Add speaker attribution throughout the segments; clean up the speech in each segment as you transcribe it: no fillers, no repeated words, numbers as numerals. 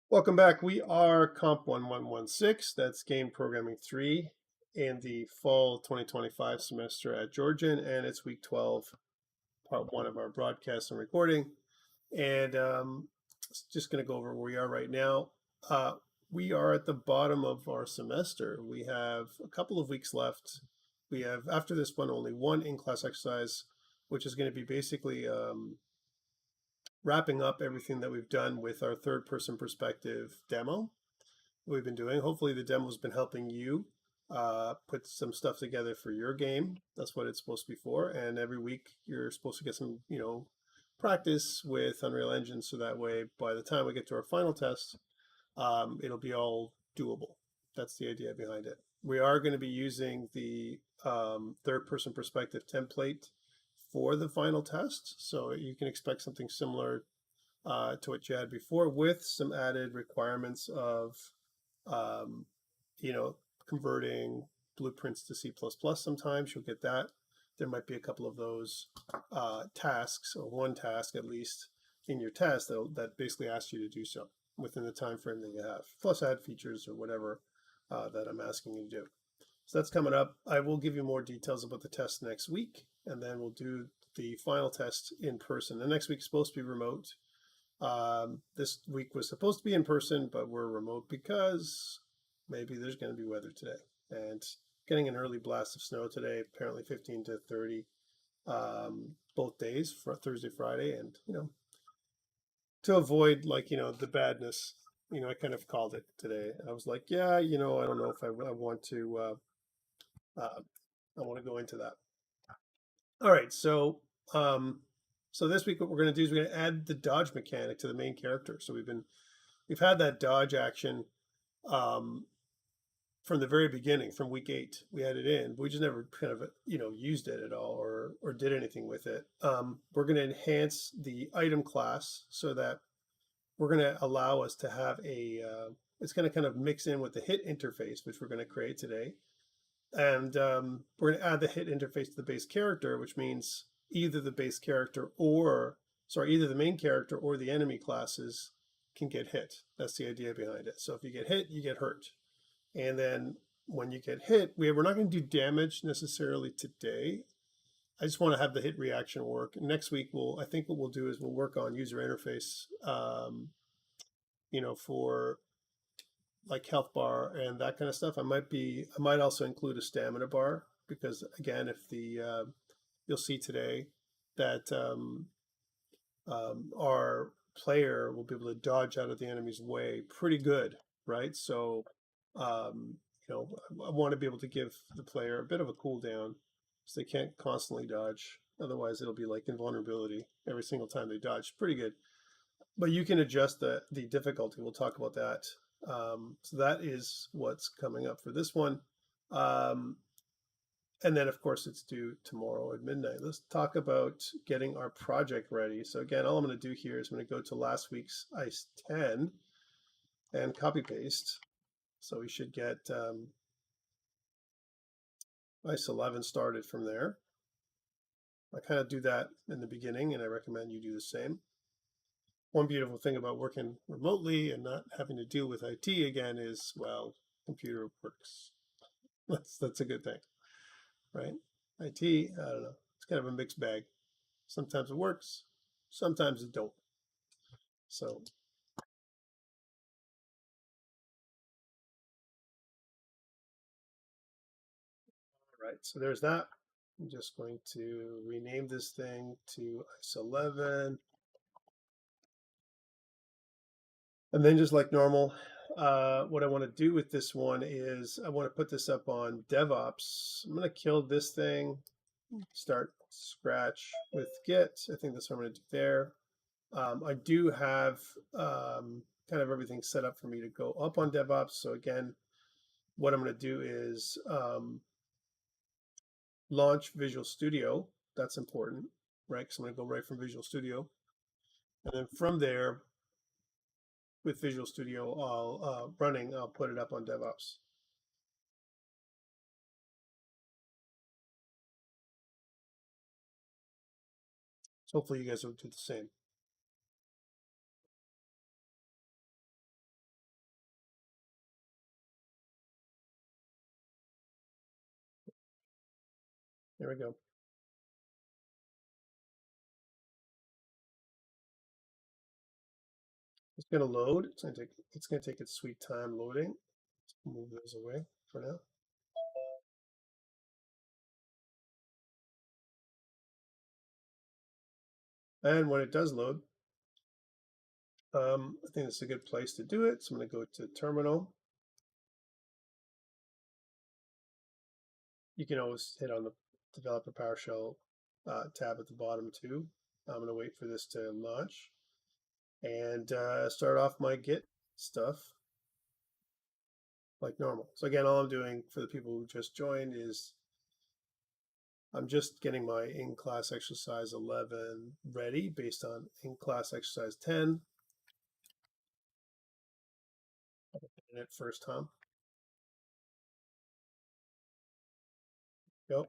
Speaker 1: Welcome back. We are COMP1116. That's Game Programming 3 in the fall 2025 semester at Georgian, and it's week 12, part 1 of our broadcast and recording. And just going to go over where we are right now. We are at the bottom of our semester. We have a couple of weeks left. We have, after this one, only one in-class exercise, which is going to be basically wrapping up everything that we've done with our third-person perspective demo we've been doing. Hopefully the demo's been helping you put some stuff together for your game. That's what it's supposed to be for. And every week you're supposed to get some, practice with Unreal Engine, so that way by the time we get to our final test, it'll be all doable. That's the idea behind it. We are going to be using the third-person perspective template for the final test, so you can expect something similar to what you had before, with some added requirements of um, converting blueprints to C++. Sometimes you'll get that. There might be a couple of those tasks, or one task at least, in your test that basically asks you to do so within the time frame that you have, plus add features or whatever that I'm asking you to do. So that's coming up. I will give you more details about the test next week, and then we'll do the final test in person. The next week's supposed to be remote. This week was supposed to be in person, but we're remote because maybe there's going to be weather today. And getting an early blast of snow today, apparently 15 to 30, both days, for Thursday, Friday. And, to avoid the badness, I kind of called it today. I was like, yeah, I don't know if I want to, I want to go into that. All right, so this week what we're going to do is we're going to add the dodge mechanic to the main character. So we've had that dodge action um, from the very beginning, from week 8. We had it in, but we just never kind of used it at all or did anything with it. We're going to enhance the item class so that we're going to allow us to have it's going to kind of mix in with the hit interface, which we're going to create today. And we're going to add the hit interface to the base character, which means either the base character either the main character or the enemy classes can get hit. That's the idea behind it. So if you get hit, you get hurt. And then when you get hit, we're not going to do damage necessarily today. I just want to have the hit reaction work. Next week, I think what we'll do is we'll work on user interface, for like health bar and that kind of stuff. I might also include a stamina bar, because again, if you'll see today that our player will be able to dodge out of the enemy's way pretty good, right? So, um, I want to be able to give the player a bit of a cooldown so they can't constantly dodge. Otherwise, it'll be like invulnerability every single time they dodge. Pretty good. But you can adjust the difficulty. We'll talk about that. So that is what's coming up for this one. And then, of course, it's due tomorrow at midnight. Let's talk about getting our project ready. So again, all I'm going to do here is I'm going to go to last week's ICE 10 and copy paste. So we should get ICE 11 started from there. I kind of do that in the beginning, and I recommend you do the same. One beautiful thing about working remotely and not having to deal with IT again is, well, computer works. That's a good thing, right? IT, I don't know. It's kind of a mixed bag. Sometimes it works, sometimes it don't. So, all right, so there's that. I'm just going to rename this thing to ICE 11. And then just like normal, what I want to do with this one is I want to put this up on DevOps. I'm going to kill this thing, start scratch with Git. I think that's what I'm going to do there. I do have kind of everything set up for me to go up on DevOps. So again, what I'm going to do is launch Visual Studio. That's important, right? Because I'm going to go right from Visual Studio. And then from there, with Visual Studio running, I'll put it up on DevOps. So hopefully you guys will do the same. Here we go. It's going to load. It's going to take its sweet time loading. Let's move those away for now. And when it does load, I think it's a good place to do it. So I'm going to go to Terminal. You can always hit on the Developer PowerShell tab at the bottom too. I'm going to wait for this to launch and start off my Git stuff like normal. So again, all I'm doing for the people who just joined is I'm just getting my in-class exercise 11 ready based on in-class exercise 10. In it first, Tom. Go.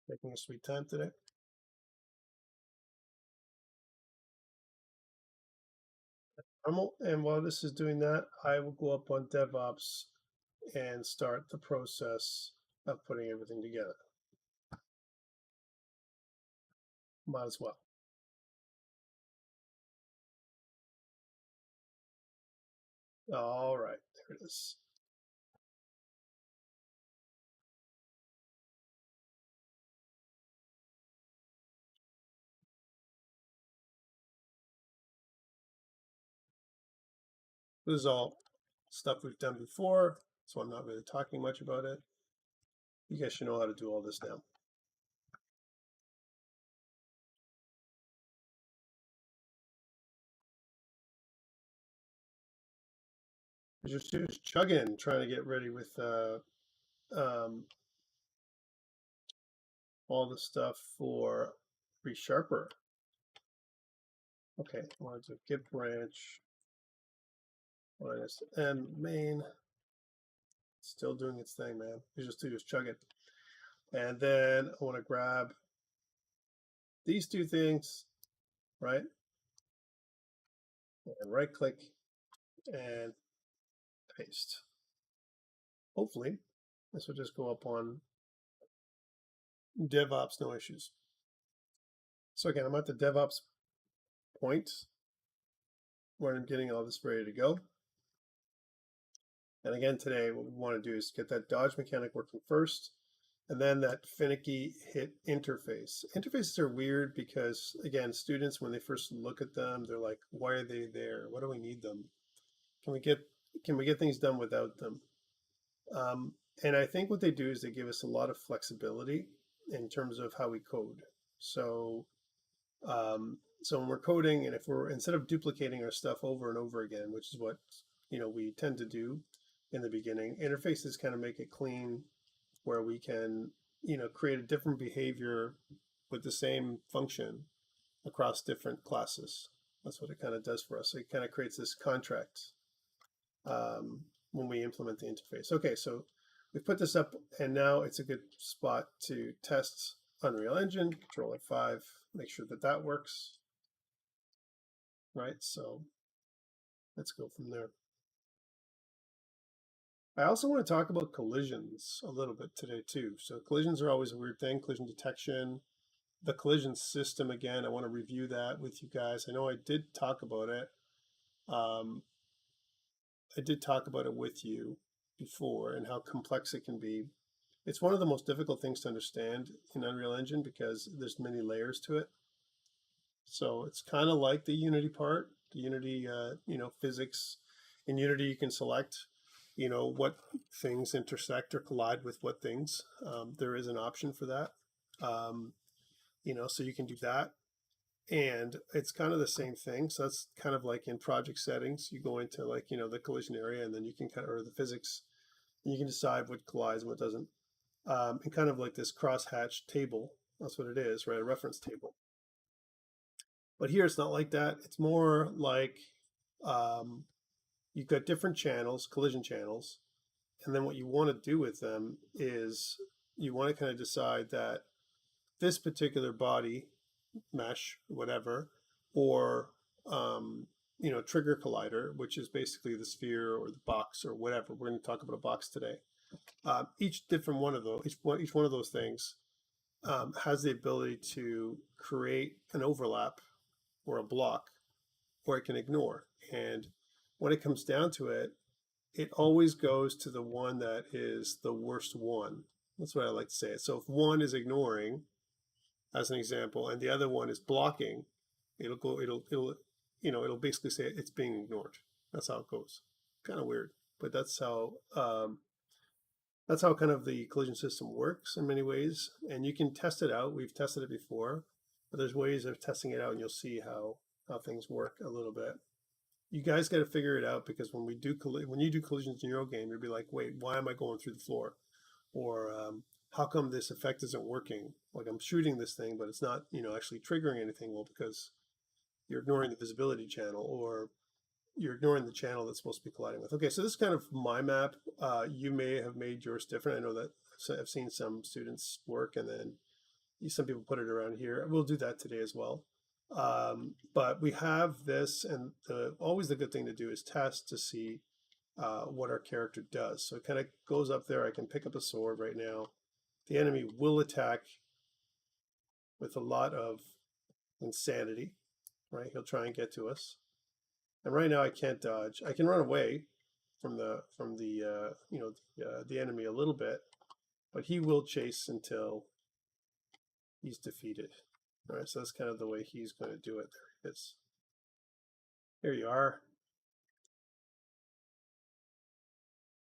Speaker 1: Taking a sweet time today. And while this is doing that, I will go up on DevOps and start the process of putting everything together. Might as well. All right, there it is. This is all stuff we've done before, so I'm not really talking much about it. You guys should know how to do all this now. Just chugging, trying to get ready with all the stuff for ReSharper. Okay, I want to do git branch minus m main. Still doing its thing, man. You just chug it. And then I want to grab these two things, right? And right click and paste. Hopefully, this will just go up on DevOps, no issues. So again, I'm at the DevOps point where I'm getting all this ready to go. And again, today, what we want to do is get that dodge mechanic working first, and then that finicky hit interface. Interfaces are weird because, again, students, when they first look at them, they're like, why are they there? What do we need them? Can we get things done without them? And I think what they do is they give us a lot of flexibility in terms of how we code. So when we're coding, and if we're, instead of duplicating our stuff over and over again, which is what we tend to do in the beginning, interfaces kind of make it clean, where we can create a different behavior with the same function across different classes. That's what it kind of does for us. It kind of creates this contract when we implement the interface. Okay, so we've put this up, and now it's a good spot to test Unreal Engine. Control F5, make sure that that works. Right, so let's go from there. I also want to talk about collisions a little bit today too. So collisions are always a weird thing, collision detection. The collision system, again, I want to review that with you guys. I know I did talk about it. I did talk about it with you before and how complex it can be. It's one of the most difficult things to understand in Unreal Engine because there's many layers to it. So it's kind of like the Unity part, the Unity, physics. In Unity, you can select, what things intersect or collide with what things. There is an option for that, so you can do that. And it's kind of the same thing. So that's kind of like in project settings, you go into the collision area, and then you can or the physics, and you can decide what collides and what doesn't. And kind of like this crosshatch table, that's what it is, right? A reference table. But here it's not like that. It's more like you've got different channels, collision channels, and then what you want to do with them is you want to kind of decide that this particular body mesh, whatever, or you know, trigger collider, which is basically the sphere or the box or whatever. We're going to talk about a box today. Each different one of those, each one of those things has the ability to create an overlap or a block, or it can ignore. And when it comes down to it, it always goes to the one that is the worst one. That's what I like to say. So if one is ignoring, as an example, and the other one is blocking, it'll basically say it's being ignored. That's how it goes. Kind of weird, but that's how kind of the collision system works in many ways. And you can test it out. We've tested it before, but there's ways of testing it out, and you'll see how things work a little bit. You guys got to figure it out, because when you do collisions in your game, you'll be like, wait, why am I going through the floor? Or how come this effect isn't working? Like, I'm shooting this thing, but it's not, you know, actually triggering anything. Well, because you're ignoring the visibility channel, or you're ignoring the channel that's supposed to be colliding with. Okay, so this is kind of my map. You may have made yours different. I know that I've seen some students work, and then some people put it around here. We'll do that today as well. But we have this, and always the good thing to do is test to see what our character does. So it kind of goes up there. I can pick up a sword right now. The enemy will attack with a lot of insanity, right? He'll try and get to us. And right now I can't dodge. I can run away from the enemy a little bit, but he will chase until he's defeated. All right, so that's kind of the way he's going to do it. There he is. Here you are.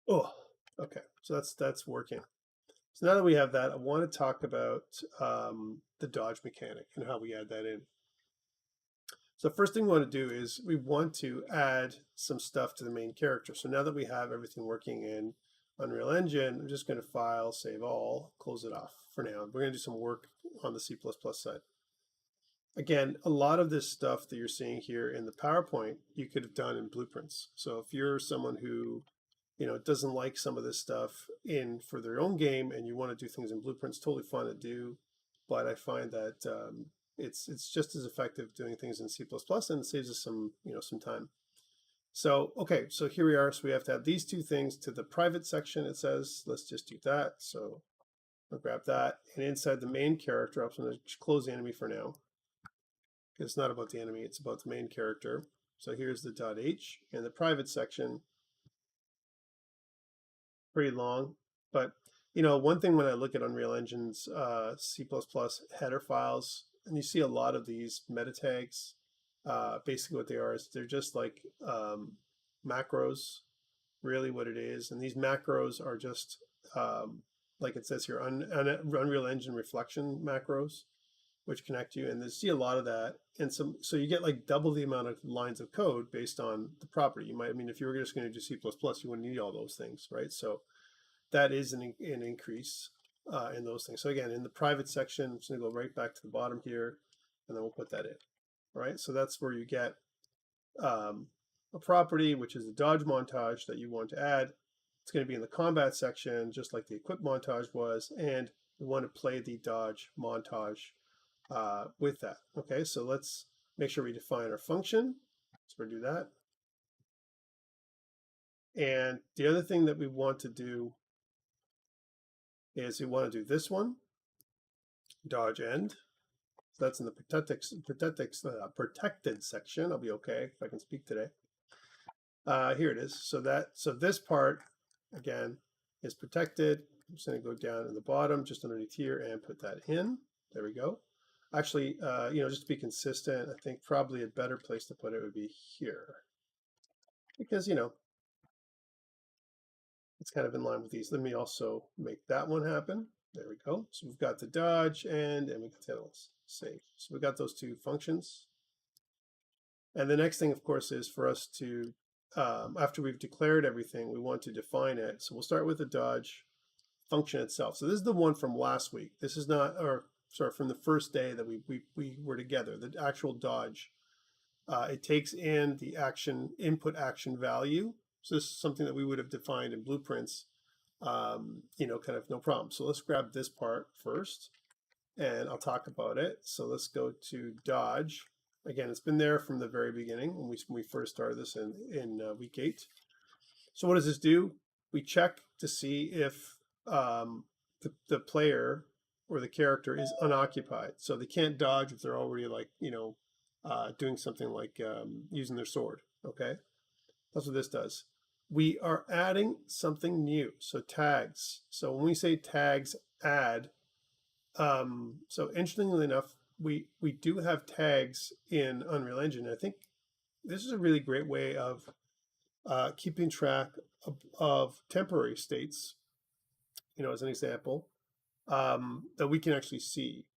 Speaker 1: Oh, okay. So that's working. So now that we have that, I want to talk about the dodge mechanic and how we add that in. So first thing we want to do is we want to add some stuff to the main character. So now that we have everything working in Unreal Engine, I'm just going to File, Save All, close it off for now. We're going to do some work on the C++ side. Again, a lot of this stuff that you're seeing here in the PowerPoint, you could have done in blueprints. So if you're someone who, you know, doesn't like some of this stuff for their own game, and you want to do things in blueprints, totally fun to do. But I find that it's just as effective doing things in C++, and it saves us some time. So okay, so here we are. So we have to add these two things to the private section. It says let's just do that. So I'll grab that, and inside the main character, I'm going to close the enemy for now. It's not about the enemy; it's about the main character. So here's the .h in the private section. Pretty long, but you know, one thing when I look at Unreal Engine's C++ header files, and you see a lot of these meta tags, basically what they are is they're just like macros, really what it is. And these macros are just, like it says here, Unreal Engine reflection macros, which connect you. And you see a lot of that. And so you get like double the amount of lines of code based on the property. You might, I mean, if you were just going to do C++, you wouldn't need all those things, right? So that is an increase in those things. So again, in the private section, I'm just going to go right back to the bottom here, and then we'll put that in. All right, so that's where you get a property, which is the dodge montage that you want to add. It's going to be in the combat section, just like the equip montage was, and we want to play the dodge montage with that. Okay, so let's make sure we define our function. So we'll do that. And the other thing that we want to do is we want to do this one, dodge end. So that's in the protected section. I'll be okay if I can speak today. Here it is. So this part, again, is protected. I'm just going to go down in the bottom, just underneath here, and put that in. There we go. Actually, you know, just to be consistent, I think probably a better place to put it would be here, because, you know, it's kind of in line with these. Let me also make that one happen. There we go. So we've got the dodge and we got the save. So we've got those two functions. And the next thing, of course, is for us to, after we've declared everything, we want to define it. So we'll start with the dodge function itself. So this is the one from last week. This is not, or sorry, from the first day that we were together, the actual dodge. It takes in the input action value. So this is something that we would have defined in blueprints, you know, kind of no problem. So let's grab this part first. and I'll talk about it. So let's go to dodge. Again, it's been there from the very beginning when we first started this in week 8. So what does this do? We check to see if the player or the character is unoccupied. So they can't dodge if they're already like, doing something like using their sword, okay? That's what this does. We are adding something new, so tags. So when we say tags add, so interestingly enough, we do have tags in Unreal Engine. I think this is a really great way of keeping track of temporary states, as an example, that we can actually see.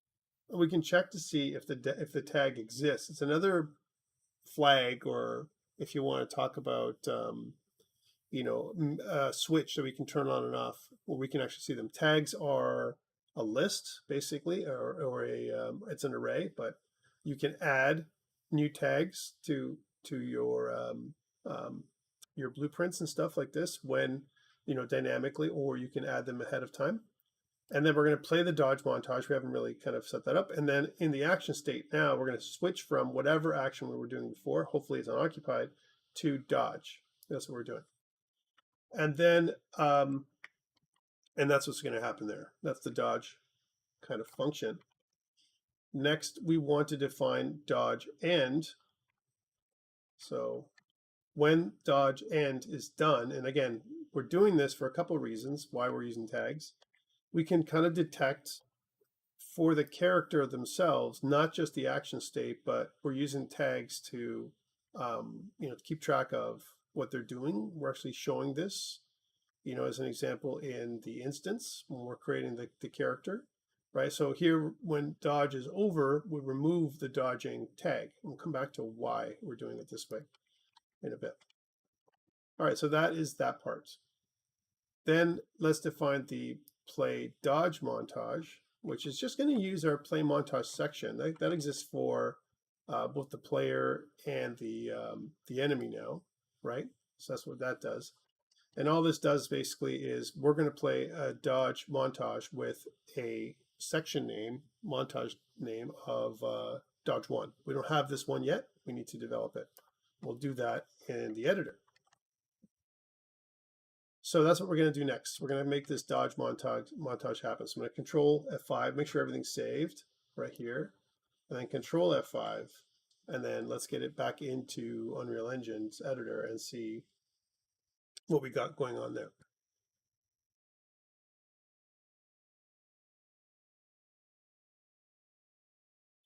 Speaker 1: We can check to see if the tag exists. It's another flag, or if you want to talk about a switch that we can turn on and off, where we can actually see them. Tags are a list, basically, or it's an array, but you can add new tags to your blueprints and stuff like this when, dynamically, or you can add them ahead of time. And then we're going to play the dodge montage. We haven't really kind of set that up. And then in the action state now, we're going to switch from whatever action we were doing before, hopefully it's unoccupied, to dodge. That's what we're doing. And then, and that's what's going to happen there. That's the dodge kind of function. Next, we want to define dodge end. So when dodge end is done, and again, we're doing this for a couple of reasons why we're using tags. We can kind of detect for the character themselves, not just the action state, but we're using tags to, to keep track of what they're doing. We're actually showing this, as an example in the instance when we're creating the character, right? So here, when dodge is over, we remove the dodging tag. We'll come back to why we're doing it this way in a bit. All right, so that is that part. Then let's define the play dodge montage, which is just going to use our play montage section. That exists for both the player and the enemy now, right? So that's what that does. And all this does basically is we're going to play a dodge montage with a section name, montage name of dodge 1. We don't have this one yet. We need to develop it. We'll do that in the editor. So that's what we're going to do next. We're going to make this dodge montage happen. So I'm going to Control F5, make sure everything's saved right here, and then Control F5, and then let's get it back into Unreal Engine's editor and see what we got going on there.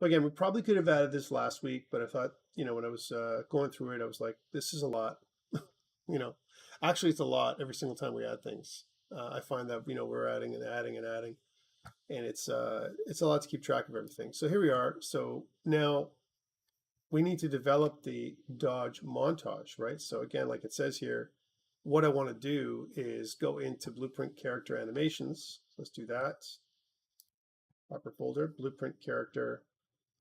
Speaker 1: So again, we probably could have added this last week, but I thought, when I was going through it, I was like, this is a lot. Actually, it's a lot every single time we add things. I find that, we're adding and adding and adding, and it's a lot to keep track of everything. So here we are. So now we need to develop the dodge montage, right? So again, like it says here, what I want to do is go into Blueprint Character Animations. Let's do that. Proper folder, Blueprint Character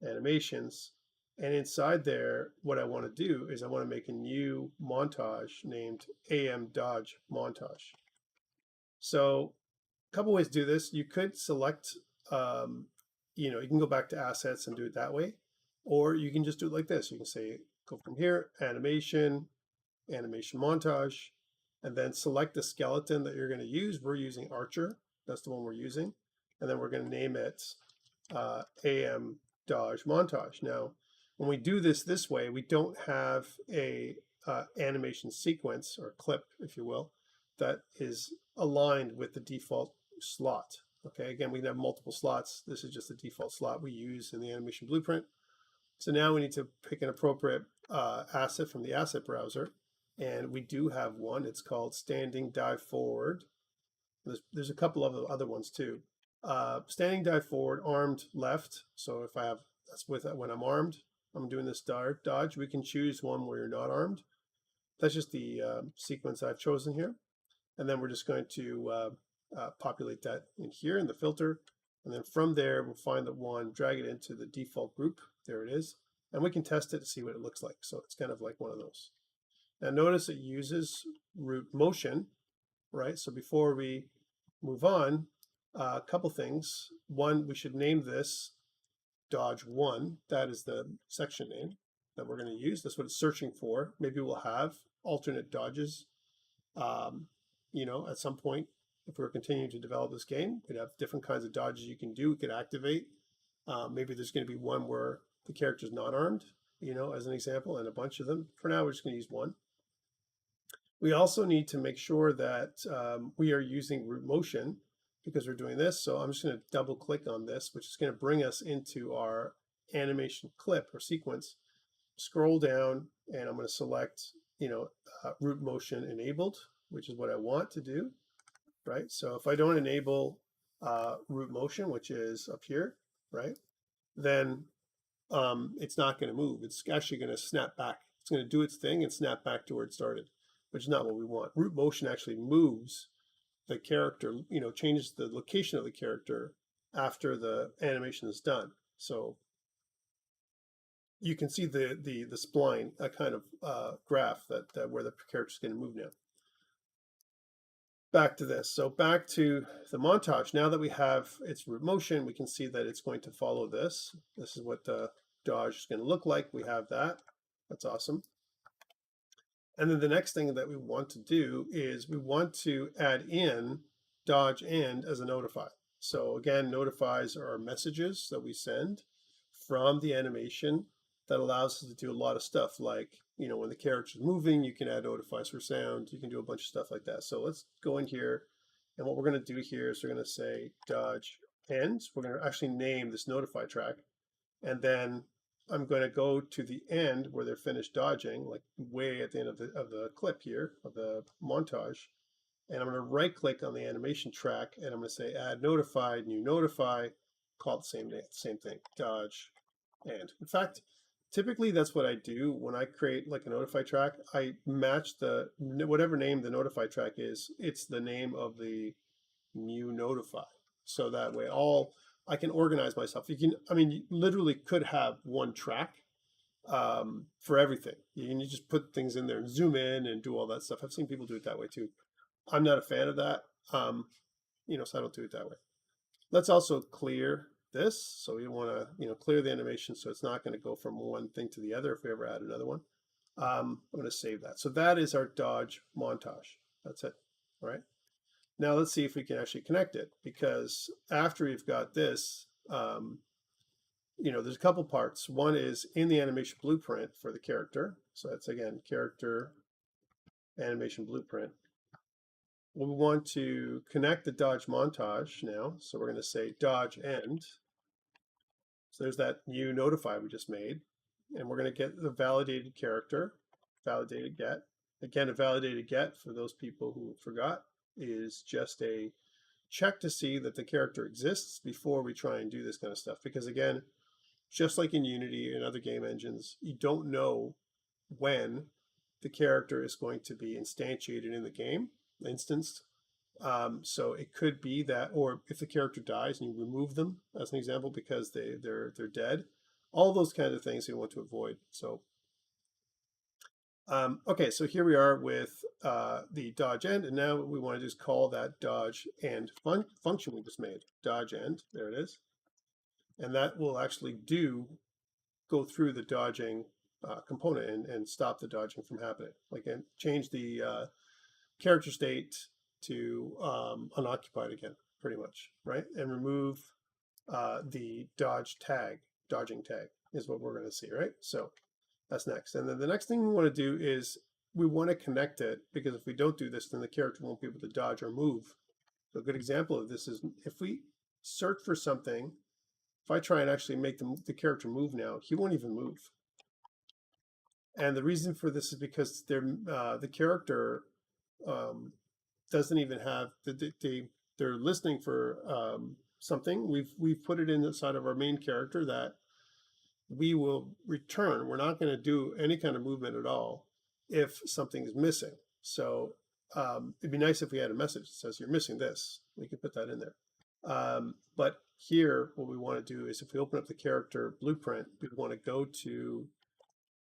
Speaker 1: Animations. And inside there, what I want to do is I want to make a new montage named AM Dodge Montage. So a couple ways to do this. You could select, you can go back to assets and do it that way, or you can just do it like this. You can say, go from here, animation, animation montage, and then select the skeleton that you're going to use. We're using Archer. That's the one we're using. And then we're going to name it AM Dodge Montage. Now, when we do this way, we don't have a animation sequence or clip, if you will, that is aligned with the default slot. Okay, again, we can have multiple slots. This is just the default slot we use in the animation blueprint. So now we need to pick an appropriate asset from the asset browser. And we do have one. It's called Standing Dive Forward. There's a couple of other ones too. Standing dive forward, armed left. So if I have, that's with when I'm armed, I'm doing this dodge. We can choose one where you're not armed. That's just the sequence I've chosen here. And then we're just going to populate that in here in the filter. And then from there, we'll find the one, drag it into the default group. There it is. And we can test it to see what it looks like. So it's kind of like one of those. Now notice it uses root motion, right? So before we move on, A couple things. One, we should name this Dodge 1. That is the section name that we're going to use. That's what it's searching for. Maybe we'll have alternate dodges, um, at some point. If we're continuing to develop this game, we'd have different kinds of dodges you can do. We could activate. Maybe there's going to be one where the character's not armed, as an example, and a bunch of them. For now, we're just going to use one. We also need to make sure that we are using root motion because we're doing this. So I'm just going to double click on this, which is going to bring us into our animation clip or sequence. Scroll down, and I'm going to select, root motion enabled, which is what I want to do, right? So if I don't enable root motion, which is up here, right, then it's not going to move. It's actually going to snap back. It's going to do its thing and snap back to where it started, which is not what we want. Root motion actually moves the character, changes the location of the character after the animation is done. So you can see the spline, a kind of graph that where the character is going to move now. Back to this. So back to the montage. Now that we have its root motion, we can see that it's going to follow this. This is what the dodge is going to look like. We have that. That's awesome. And then the next thing that we want to do is we want to add in dodge end as a notify. So again, notifies are messages that we send from the animation that allows us to do a lot of stuff like, when the character is moving, you can add notifies for sound. You can do a bunch of stuff like that. So let's go in here. And what we're going to do here is we're going to say dodge end. We're going to actually name this notify track. And then I'm going to go to the end where they're finished dodging, like way at the end of the clip here, of the montage. And I'm going to right click on the animation track and I'm going to say add notified, new notify, call it the same thing, dodge end. In fact, typically that's what I do when I create like a notify track. I match whatever name the notify track is, it's the name of the new notify. So that way I can organize myself. You literally could have one track for everything. You just put things in there and zoom in and do all that stuff. I've seen people do it that way too. I'm not a fan of that, so I don't do it that way. Let's also clear this. So we want to, clear the animation so it's not going to go from one thing to the other if we ever add another one. I'm going to save that. So that is our dodge montage. That's it, all right? Now let's see if we can actually connect it, because after we've got this, there's a couple parts. One is in the animation blueprint for the character. So that's, again, character animation blueprint. We want to connect the dodge montage now. So we're going to say dodge end. So there's that new notify we just made. And we're going to get the validated character, validated get. Again, a validated get, for those people who forgot, is just a check to see that the character exists before we try and do this kind of stuff. Because again, just like in Unity and other game engines, you don't know when the character is going to be instantiated in the game, instanced. So it could be that, or if the character dies and you remove them, as an example, because they're dead, all those kinds of things you want to avoid. So okay, so here we are with the dodge end, and now what we want to do is call that dodge end function we just made. Dodge end, there it is. And that will actually go through the dodging component and stop the dodging from happening. Like, and change the character state to unoccupied again, pretty much, right? And remove the dodging tag is what we're going to see, right? So that's next. And then the next thing we want to do is we want to connect it, because if we don't do this, then the character won't be able to dodge or move. So a good example of this is if we search for something, if I try and actually make the character move now, he won't even move. And the reason for this is because the character doesn't even have, they're listening for something. We've put it inside of our main character that we will return. We're not going to do any kind of movement at all if something is missing. So it'd be nice if we had a message that says you're missing this. We could put that in there. But here, what we want to do is if we open up the character blueprint, we want to go to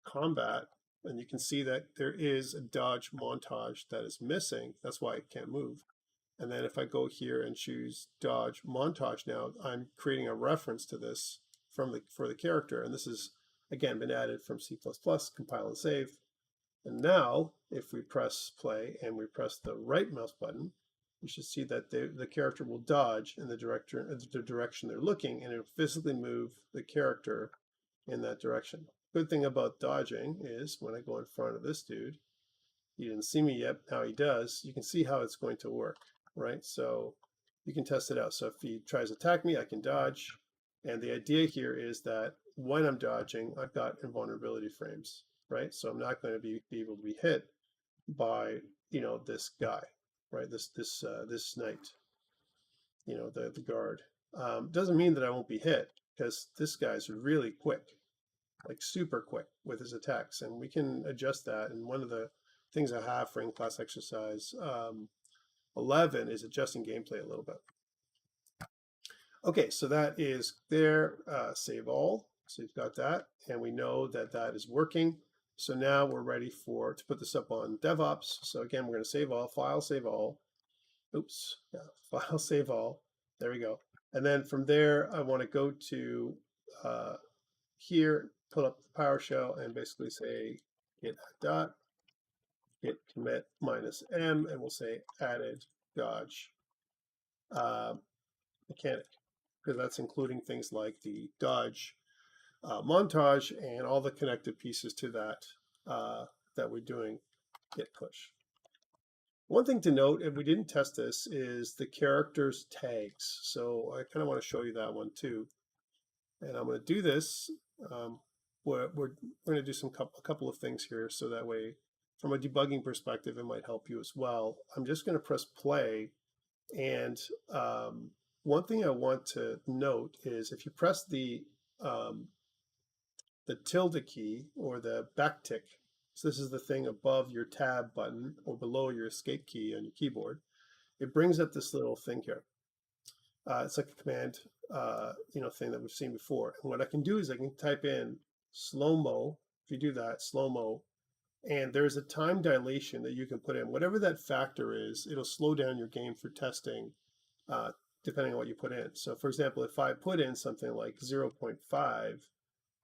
Speaker 1: combat, and you can see that there is a dodge montage that is missing. That's why it can't move. And then if I go here and choose dodge montage now, I'm creating a reference to this for the character. And this has, again, been added from C++, compile and save. And now, if we press play and we press the right mouse button, you should see that the character will dodge in the direction they're looking, and it'll physically move the character in that direction. Good thing about dodging is when I go in front of this dude, he didn't see me yet, now he does, you can see how it's going to work, right? So you can test it out. So if he tries to attack me, I can dodge. And the idea here is that when I'm dodging, I've got invulnerability frames, right? So I'm not going to be able to be hit by, this guy, right? This knight, the guard. Doesn't mean that I won't be hit, because this guy's really quick, like super quick with his attacks, and we can adjust that. And one of the things I have for in-class exercise 11 is adjusting gameplay a little bit. Okay, so that is there. Save all. So you've got that, and we know that that is working. So now we're ready to put this up on DevOps. So again, we're going to save all, file, save all. Oops, yeah, file, save all. There we go. And then from there, I want to go to here, pull up the PowerShell, and basically say git commit -m, and we'll say added dodge mechanic, because that's including things like the dodge montage and all the connected pieces to that that we're doing git push. One thing to note, if we didn't test this, is the characters tags. So I kind of want to show you that one too. And I'm going to do this. We're going to do a couple of things here, so that way, from a debugging perspective, it might help you as well. I'm just going to press play, and one thing I want to note is if you press the tilde key or the backtick, so this is the thing above your tab button or below your escape key on your keyboard, it brings up this little thing here. It's like a command thing that we've seen before. And what I can do is I can type in slow-mo. If you do that, slow-mo, and there's a time dilation that you can put in. Whatever that factor is, it'll slow down your game for testing, depending on what you put in. So for example, if I put in something like 0.5,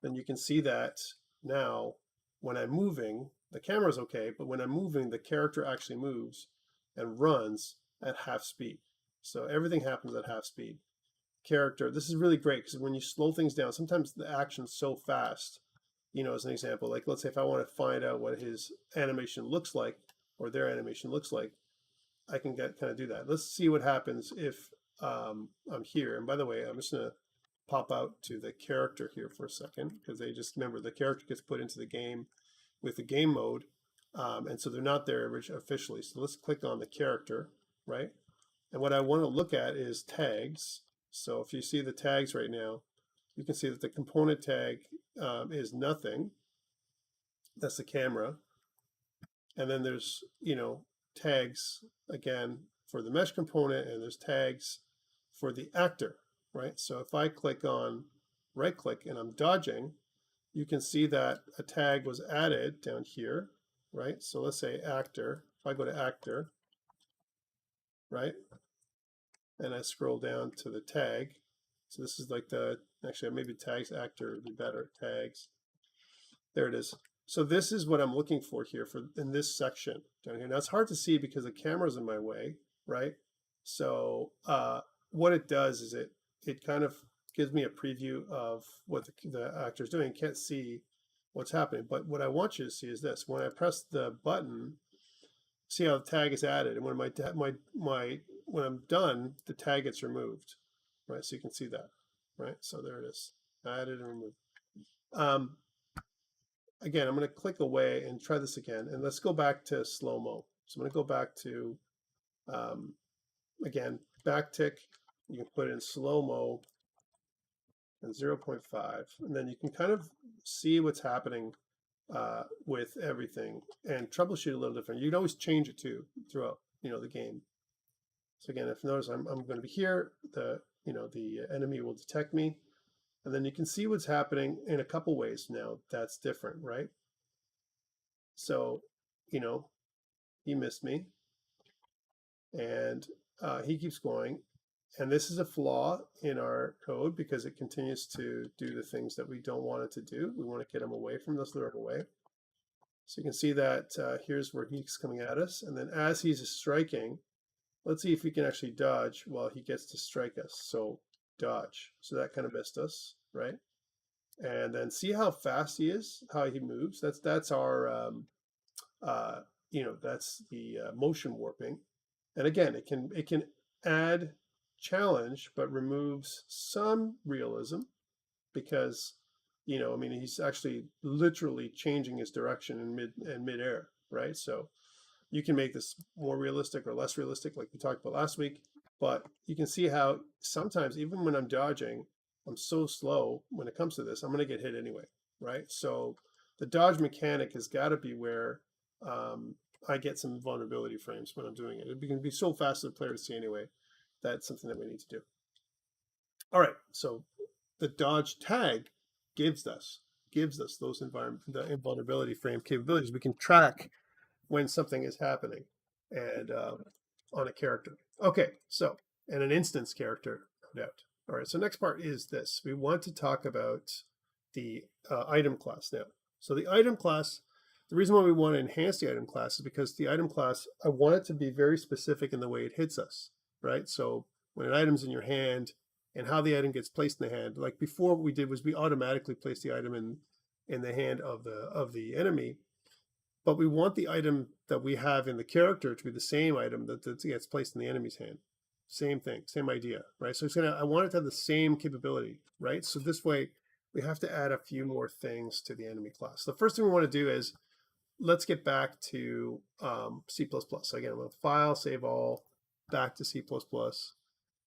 Speaker 1: then you can see that now when I'm moving, the camera's okay, but when I'm moving, the character actually moves and runs at half speed. So everything happens at half speed. Character, this is really great, because when you slow things down, sometimes the action's so fast. As an example, like let's say if I want to find out what his animation looks like, or their animation looks like, I can kind of do that. Let's see what happens if I'm here. And by the way, I'm just going to pop out to the character here for a second, because remember, the character gets put into the game with the game mode, and so they're not there officially. So let's click on the character, right? And what I want to look at is tags. So if you see the tags right now, you can see that the component tag is nothing. That's the camera. And then there's, tags, again, for the mesh component, and there's tags for the actor, right? So if I click on right click and I'm dodging, you can see that a tag was added down here, right? So let's say actor. If I go to actor, right? And I scroll down to the tag. So this is like actually maybe tags actor would be better, tags. There it is. So this is what I'm looking for here in this section down here. Now it's hard to see because the camera's in my way, right? So what it does is it kind of gives me a preview of what the actor's doing. Can't see what's happening, but what I want you to see is this. When I press the button, see how the tag is added, and when I'm done, the tag gets removed, right? So you can see that, right? So there it is, added and removed. Again, I'm going to click away and try this again, and let's go back to slow-mo. So I'm going to go back to, again, backtick. You can put in slow-mo and 0.5, and then you can kind of see what's happening with everything and troubleshoot a little different. You can always change it too throughout, the game. So again, if notice I'm going to be here, the enemy will detect me, and then you can see what's happening in a couple ways now. That's different, right? So, he missed me, And he keeps going. And this is a flaw in our code because it continues to do the things that we don't want it to do. We want to get him away from this, lure him away. So you can see that here's where he's coming at us. And then as he's striking, let's see if we can actually dodge while he gets to strike us. So dodge. So that kind of missed us, right? And then see how fast he is, how he moves. That's our that's the motion warping. And again, it can add challenge, but removes some realism because, I mean, he's actually literally changing his direction in midair, right? So you can make this more realistic or less realistic, like we talked about last week. But you can see how sometimes, even when I'm dodging, I'm so slow when it comes to this, I'm going to get hit anyway, right? So the dodge mechanic has got to be where I get some vulnerability frames when I'm doing it. It can be so fast for the player to see anyway. That's something that we need to do. All right, so the dodge tag gives us those the invulnerability frame capabilities. We can track when something is happening and on a character. Okay, so and an instance character, no doubt. All right, so next part is this. We want to talk about the item class now. So the item class, the reason why we want to enhance the item class is because the item class, I want it to be very specific in the way it hits us, right? So when an item's in your hand and how the item gets placed in the hand, like before what we did was we automatically placed the item in the hand of the enemy, but we want the item that we have in the character to be the same item that gets placed in the enemy's hand. Same thing, same idea, right? So I want it to have the same capability, right? So this way we have to add a few more things to the enemy class. The first thing we want to do is let's get back to C++. So again, we'll file, save all, back to C++,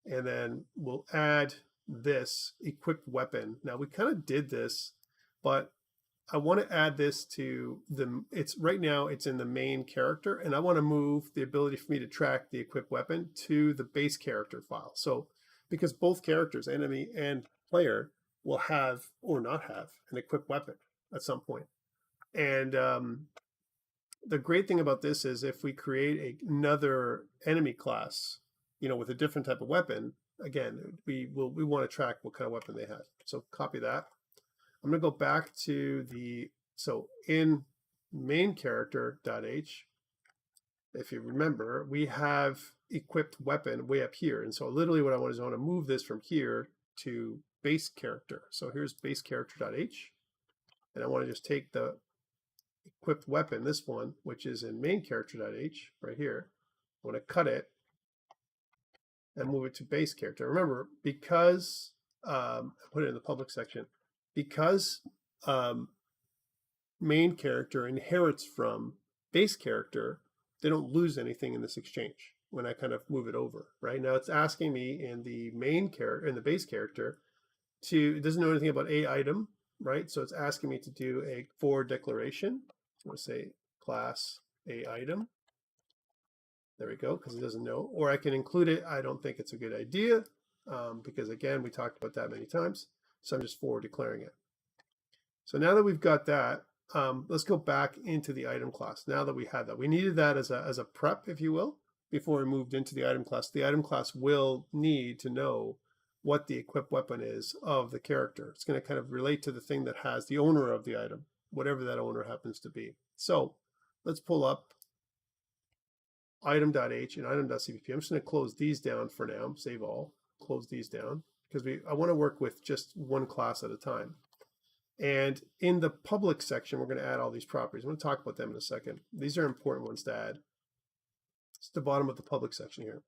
Speaker 1: and then we'll add this equipped weapon. Now we kind of did this, but I want to add this to right now it's in the main character, and I want to move the ability for me to track the equipped weapon to the base character file. So because both characters, enemy and player, will have or not have an equipped weapon at some point. And the great thing about this is if we create another enemy class, with a different type of weapon, again, we want to track what kind of weapon they have. So copy that. I'm going to go back to so in main character.h, if you remember, we have equipped weapon way up here. And so literally what I want to move this from here to base character. So here's base character.h. And I want to just take the equipped weapon, this one, which is in main character.h right here. I want to cut it and move it to base character. Remember, because I put it in the public section, because main character inherits from base character, they don't lose anything in this exchange when I kind of move it over. Right now, it's asking me in the main character, in the base character, it doesn't know anything about a item, right? So it's asking me to do a for declaration. I'm going to say class a item. There we go, because it doesn't know. Or I can include it. I don't think it's a good idea because, again, we talked about that many times. So I'm just for declaring it. So now that we've got that, let's go back into the item class. Now that we had that, we needed that as a prep, if you will, before we moved into the item class. The item class will need to know what the equipped weapon is of the character. It's going to kind of relate to the thing that has the owner of the item, whatever that owner happens to be. So let's pull up item.h and item.cpp. I'm just going to close these down for now. Save all. Close these down because I want to work with just one class at a time. And in the public section, we're going to add all these properties. I'm going to talk about them in a second. These are important ones to add. It's the bottom of the public section here.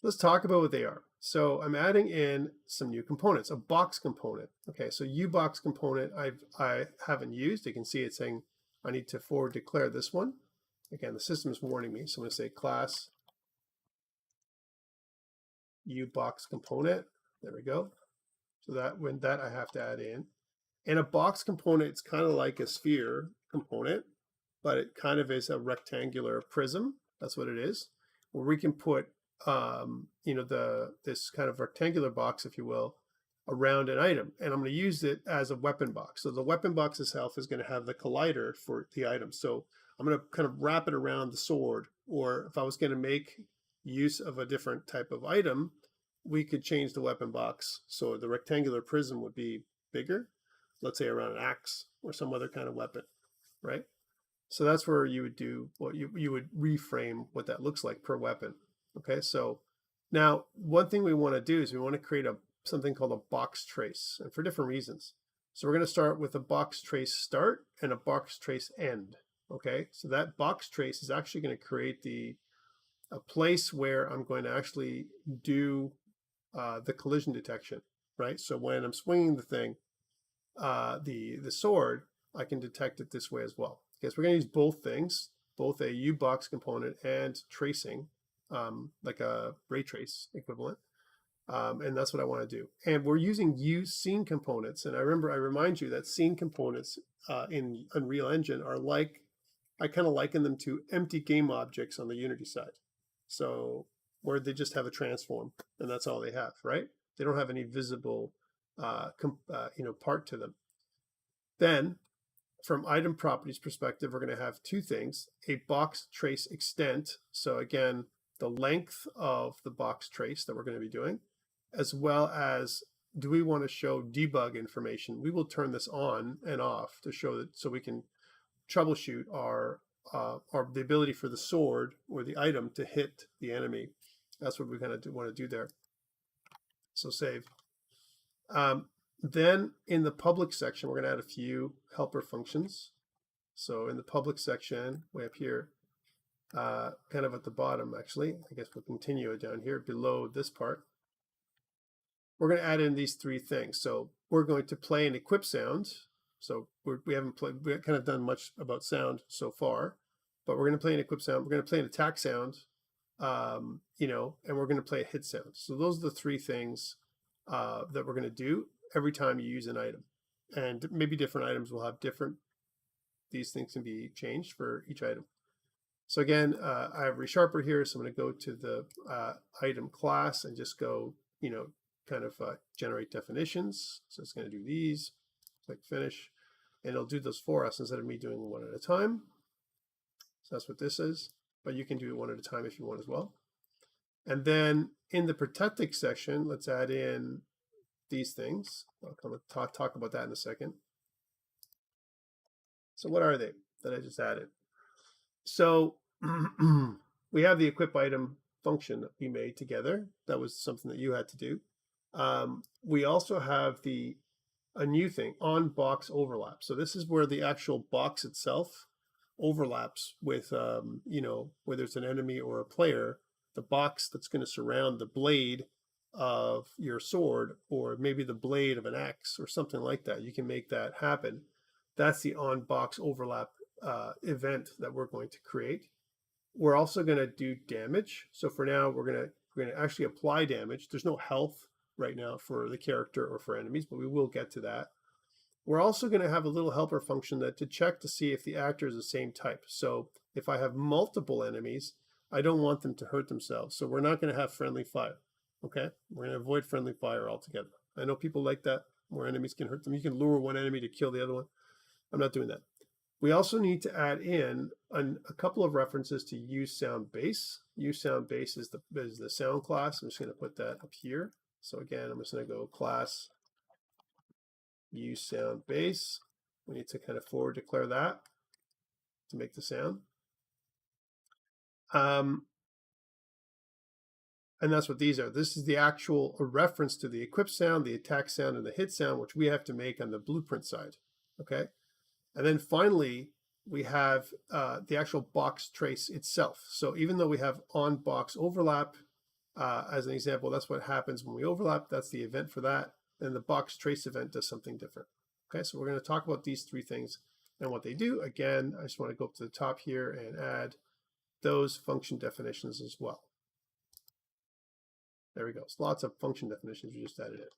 Speaker 1: Let's talk about what they are. So I'm adding in some new components, a box component. Okay, so ubox component I haven't used. You can see it saying I need to forward declare this one. Again, the system is warning me, so I'm going to say class ubox component. There we go. So that I have to add in. And a box component, it's kind of like a sphere component, but it kind of is a rectangular prism. That's what it is, where we can put, this kind of rectangular box, if you will, around an item. And I'm going to use it as a weapon box. So the weapon box itself is going to have the collider for the item. So I'm going to kind of wrap it around the sword, or if I was going to make use of a different type of item, we could change the weapon box. So the rectangular prism would be bigger, let's say around an axe or some other kind of weapon, right? So that's where you would do what you would reframe what that looks like per weapon. Okay, so now one thing we want to do is we want to create something called a box trace, and for different reasons. So we're going to start with a box trace start and a box trace end. Okay, so that box trace is actually going to create a place where I'm going to actually do the collision detection, right? So when I'm swinging the thing, the sword, I can detect it this way as well. Okay, so we're going to use both things, both a U-box component and tracing, like a ray trace equivalent. And that's what I want to do. And we're using use scene components. And I remind you that scene components in Unreal Engine are like, I kind of liken them to empty game objects on the Unity side. So where they just have a transform and that's all they have, right? They don't have any visible part to them. Then from item properties perspective, we're going to have two things, a box trace extent. So again, the length of the box trace that we're going to be doing, as well as do we want to show debug information? We will turn this on and off to show that, so we can troubleshoot the ability for the sword or the item to hit the enemy. That's what we're going to want to do there. So save. Then in the public section, we're going to add a few helper functions. So in the public section, way up here, kind of at the bottom, actually, I guess we'll continue it down here below this part. We're going to add in these three things. So we're going to play an equip sound. So we haven't kind of done much about sound so far, but we're going to play an equip sound. We're going to play an attack sound, and we're going to play a hit sound. So those are the three things that we're going to do every time you use an item. And maybe different items will have these things can be changed for each item. So again, I have ReSharper here, so I'm going to go to the item class and just go, kind of generate definitions. So it's going to do these, click finish, and it'll do those for us instead of me doing one at a time. So that's what this is, but you can do it one at a time if you want as well. And then in the protectic section, let's add in these things. I'll come talk about that in a second. So what are they that I just added? So we have the equip item function that we made together. That was something that you had to do. We also have a new thing, on box overlap. So this is where the actual box itself overlaps with, whether it's an enemy or a player, the box that's going to surround the blade of your sword, or maybe the blade of an axe or something like that. You can make that happen. That's the on box overlap event that we're going to create. We're also going to do damage. So for now, we're going to actually apply damage. There's no health right now for the character or for enemies, but we will get to that. We're also going to have a little helper function to check to see if the actor is the same type. So if I have multiple enemies, I don't want them to hurt themselves. So we're not going to have friendly fire. Okay, we're going to avoid friendly fire altogether. I know people like that, where enemies can hurt them. You can lure one enemy to kill the other one. I'm not doing that. We also need to add in a couple of references to use sound base. Use sound base is the sound class. I'm just going to put that up here. So again, I'm just going to go class use sound base. We need to kind of forward declare that to make the sound. And that's what these are. This is the actual reference to the equip sound, the attack sound, and the hit sound, which we have to make on the blueprint side. Okay. And then finally, we have the actual box trace itself. So even though we have on box overlap, as an example, that's what happens when we overlap. That's the event for that. And the box trace event does something different. Okay, so we're going to talk about these three things and what they do. Again, I just want to go up to the top here and add those function definitions as well. There we go. So lots of function definitions we just added in.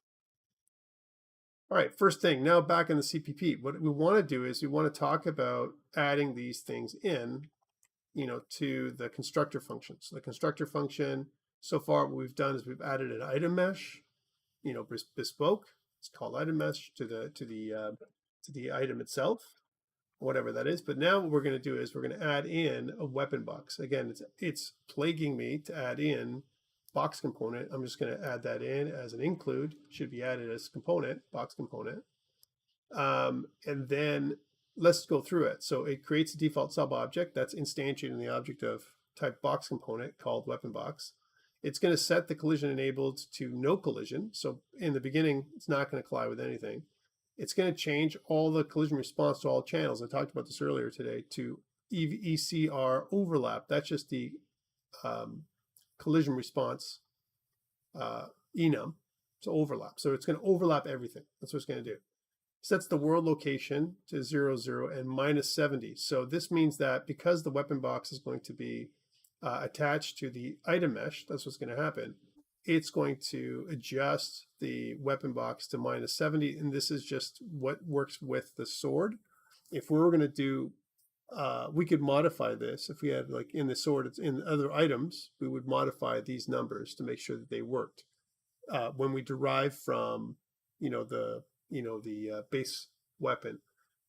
Speaker 1: All right, first thing, now back in the CPP, what we want to do is we want to talk about adding these things in, to the constructor function. So the constructor function, so far what we've done is we've added an item mesh, bespoke. It's called item mesh to the item itself. whatever that is. But now what we're going to do is we're going to add in a weapon box. Again, it's plaguing me to add in box component. I'm just going to add that in as an include. Should be added as component, box component. And then let's go through it. So it creates a default sub object that's instantiated in the object of type box component called weapon box. It's going to set the collision enabled to no collision. So in the beginning, it's not going to collide with anything. It's going to change all the collision response to all channels. I talked about this earlier today to ECR overlap. That's just the collision response enum. So overlap. So it's going to overlap everything. That's what it's going to do. Sets the world location to 0, 0, and minus 70. So this means that because the weapon box is going to be attached to the item mesh, that's what's going to happen. It's going to adjust the weapon box to minus 70, and this is just what works with the sword. If we were going to do, we could modify this. If we had, like in the sword, it's in other items, we would modify these numbers to make sure that they worked. When we derive from, the base weapon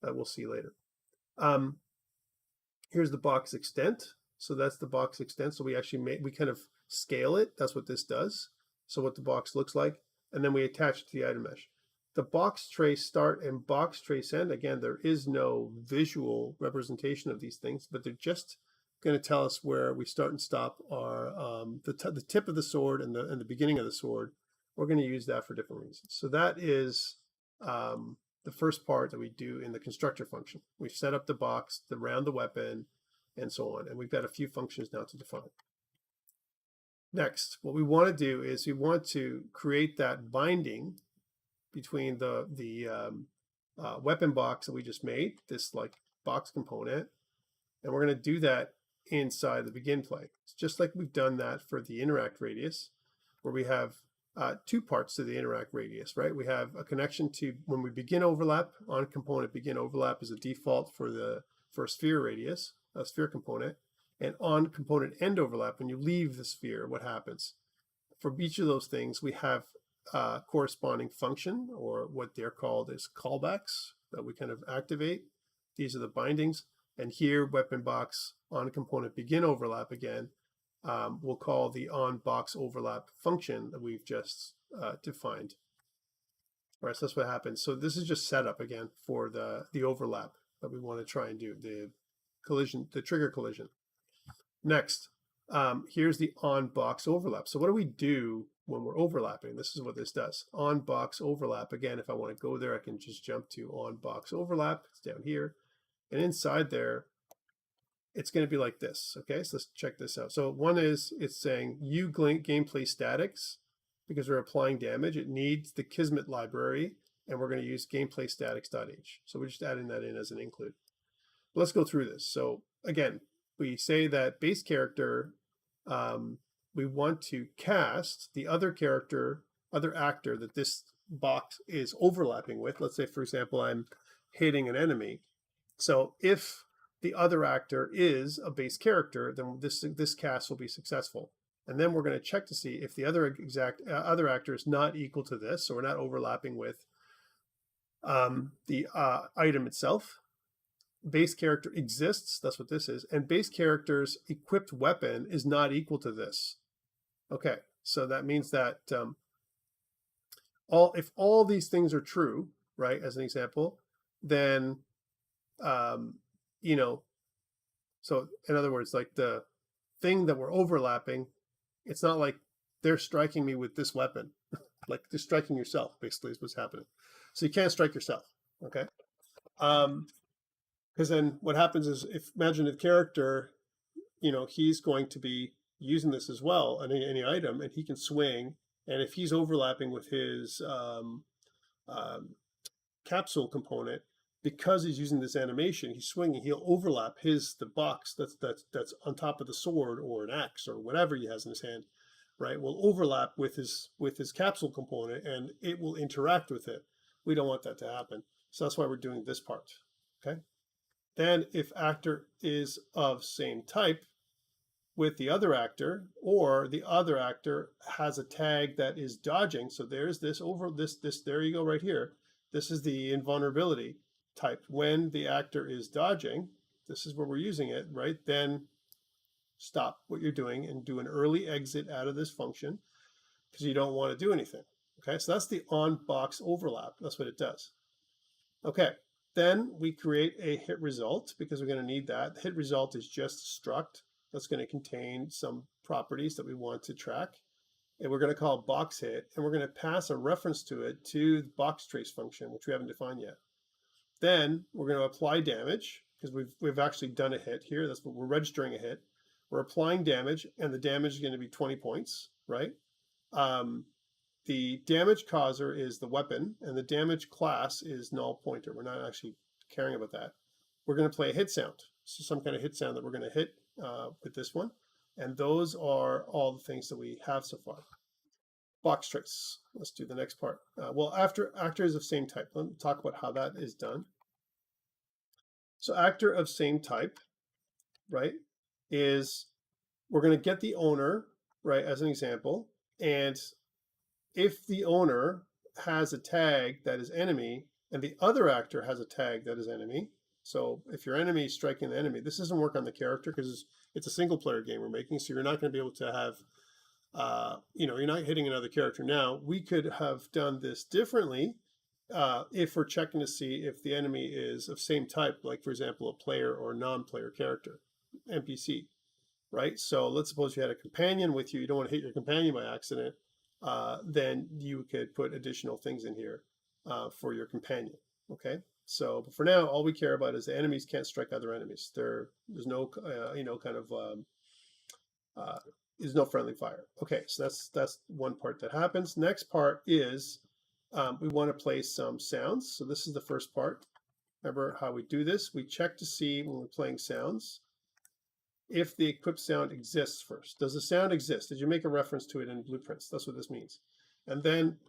Speaker 1: that we'll see later. Here's the box extent. So that's the box extent. So we actually we kind of scale it. That's what this does. So what the box looks like. And then we attach it to the item mesh. The box trace start and box trace end, again, there is no visual representation of these things, but they're just going to tell us where we start and stop our the tip of the sword and the beginning of the sword. We're going to use that for different reasons. So that is the first part that we do in the constructor function. We've set up the box around the weapon and so on, and we've got a few functions now to define. Next, what we want to do is we want to create that binding between the weapon box that we just made, this like box component, and we're going to do that inside the begin play. It's just like we've done that for the interact radius, where we have two parts to the interact radius, right? We have a connection to when we begin overlap, on component begin overlap is a default for a sphere radius, a sphere component, and on component end overlap, when you leave the sphere, what happens? For each of those things, we have a corresponding function, or what they're called is callbacks that we kind of activate. These are the bindings. And here, weapon box on component begin overlap again, we'll call the on box overlap function that we've just defined. All right, so that's what happens. So this is just setup again for the overlap that we want to try and do, the collision, the trigger collision. Next, here's the on box overlap. So what do we do when we're overlapping? This is what this does. On box overlap. Again, if I want to go there, I can just jump to on box overlap. It's down here. And inside there, it's going to be like this. Okay, so let's check this out. So one is it's saying U gameplay statics, because we're applying damage. It needs the Kismet library, and we're going to use gameplay statics.h. So we're just adding that in as an include. Let's go through this. So again, we say that base character, we want to cast the other character, other actor that this box is overlapping with. Let's say, for example, I'm hitting an enemy. So if the other actor is a base character, then this cast will be successful. And then we're going to check to see if the other other actor is not equal to this, so we're not overlapping with the item itself. Base character exists, that's what this is, and base character's equipped weapon is not equal to this. Okay, so that means that if all these things are true, right, as an example, then so in other words, like the thing that we're overlapping, it's not like they're striking me with this weapon. Like they're striking yourself, basically, is what's happening. So you can't strike yourself, okay? Because then what happens is, imagine a character, he's going to be using this as well on any item, and he can swing, and if he's overlapping with his capsule component, because he's using this animation, he's swinging, he'll overlap the box that's on top of the sword or an axe or whatever he has in his hand, right? Will overlap with his capsule component, and it will interact with it. We don't want that to happen. So that's why we're doing this part, okay? Then if actor is of same type with the other actor, or the other actor has a tag that is dodging, so there's this there you go right here. This is the invulnerability. type. When the actor is dodging, this is where we're using it, right? Then stop what you're doing and do an early exit out of this function because you don't want to do anything. Okay, so that's the on box overlap. That's what it does. Okay, then we create a hit result because we're going to need that. The hit result is just a struct that's going to contain some properties that we want to track. And we're going to call box hit, and we're going to pass a reference to it to the box trace function, which we haven't defined yet. Then we're going to apply damage because we've actually done a hit here. That's what we're registering a hit. We're applying damage, and the damage is going to be 20 points, right? The damage causer is the weapon, and the damage class is null pointer. We're not actually caring about that. We're going to play a hit sound. So some kind of hit sound that we're going to hit with this one. And those are all the things that we have so far. Box trace. Let's do the next part. Well, after actor is of same type. Let me talk about how that is done. So actor of same type, right, is we're going to get the owner, right, as an example. And if the owner has a tag that is enemy and the other actor has a tag that is enemy, so if your enemy is striking the enemy, this doesn't work on the character because it's a single player game we're making, so you're not going to be able to have, you're not hitting another character now. We could have done this differently if we're checking to see if the enemy is of same type, like for example, a player or non-player character, NPC, right? So let's suppose you had a companion with you. You don't want to hit your companion by accident. Then you could put additional things in here for your companion, okay? So but for now, all we care about is the enemies can't strike other enemies. There's no, there's no friendly fire. Okay, so that's one part that happens. Next part is we want to play some sounds. So this is the first part. Remember how we do this? We check to see when we're playing sounds if the equipped sound exists first. Does the sound exist? Did you make a reference to it in blueprints? That's what this means. And then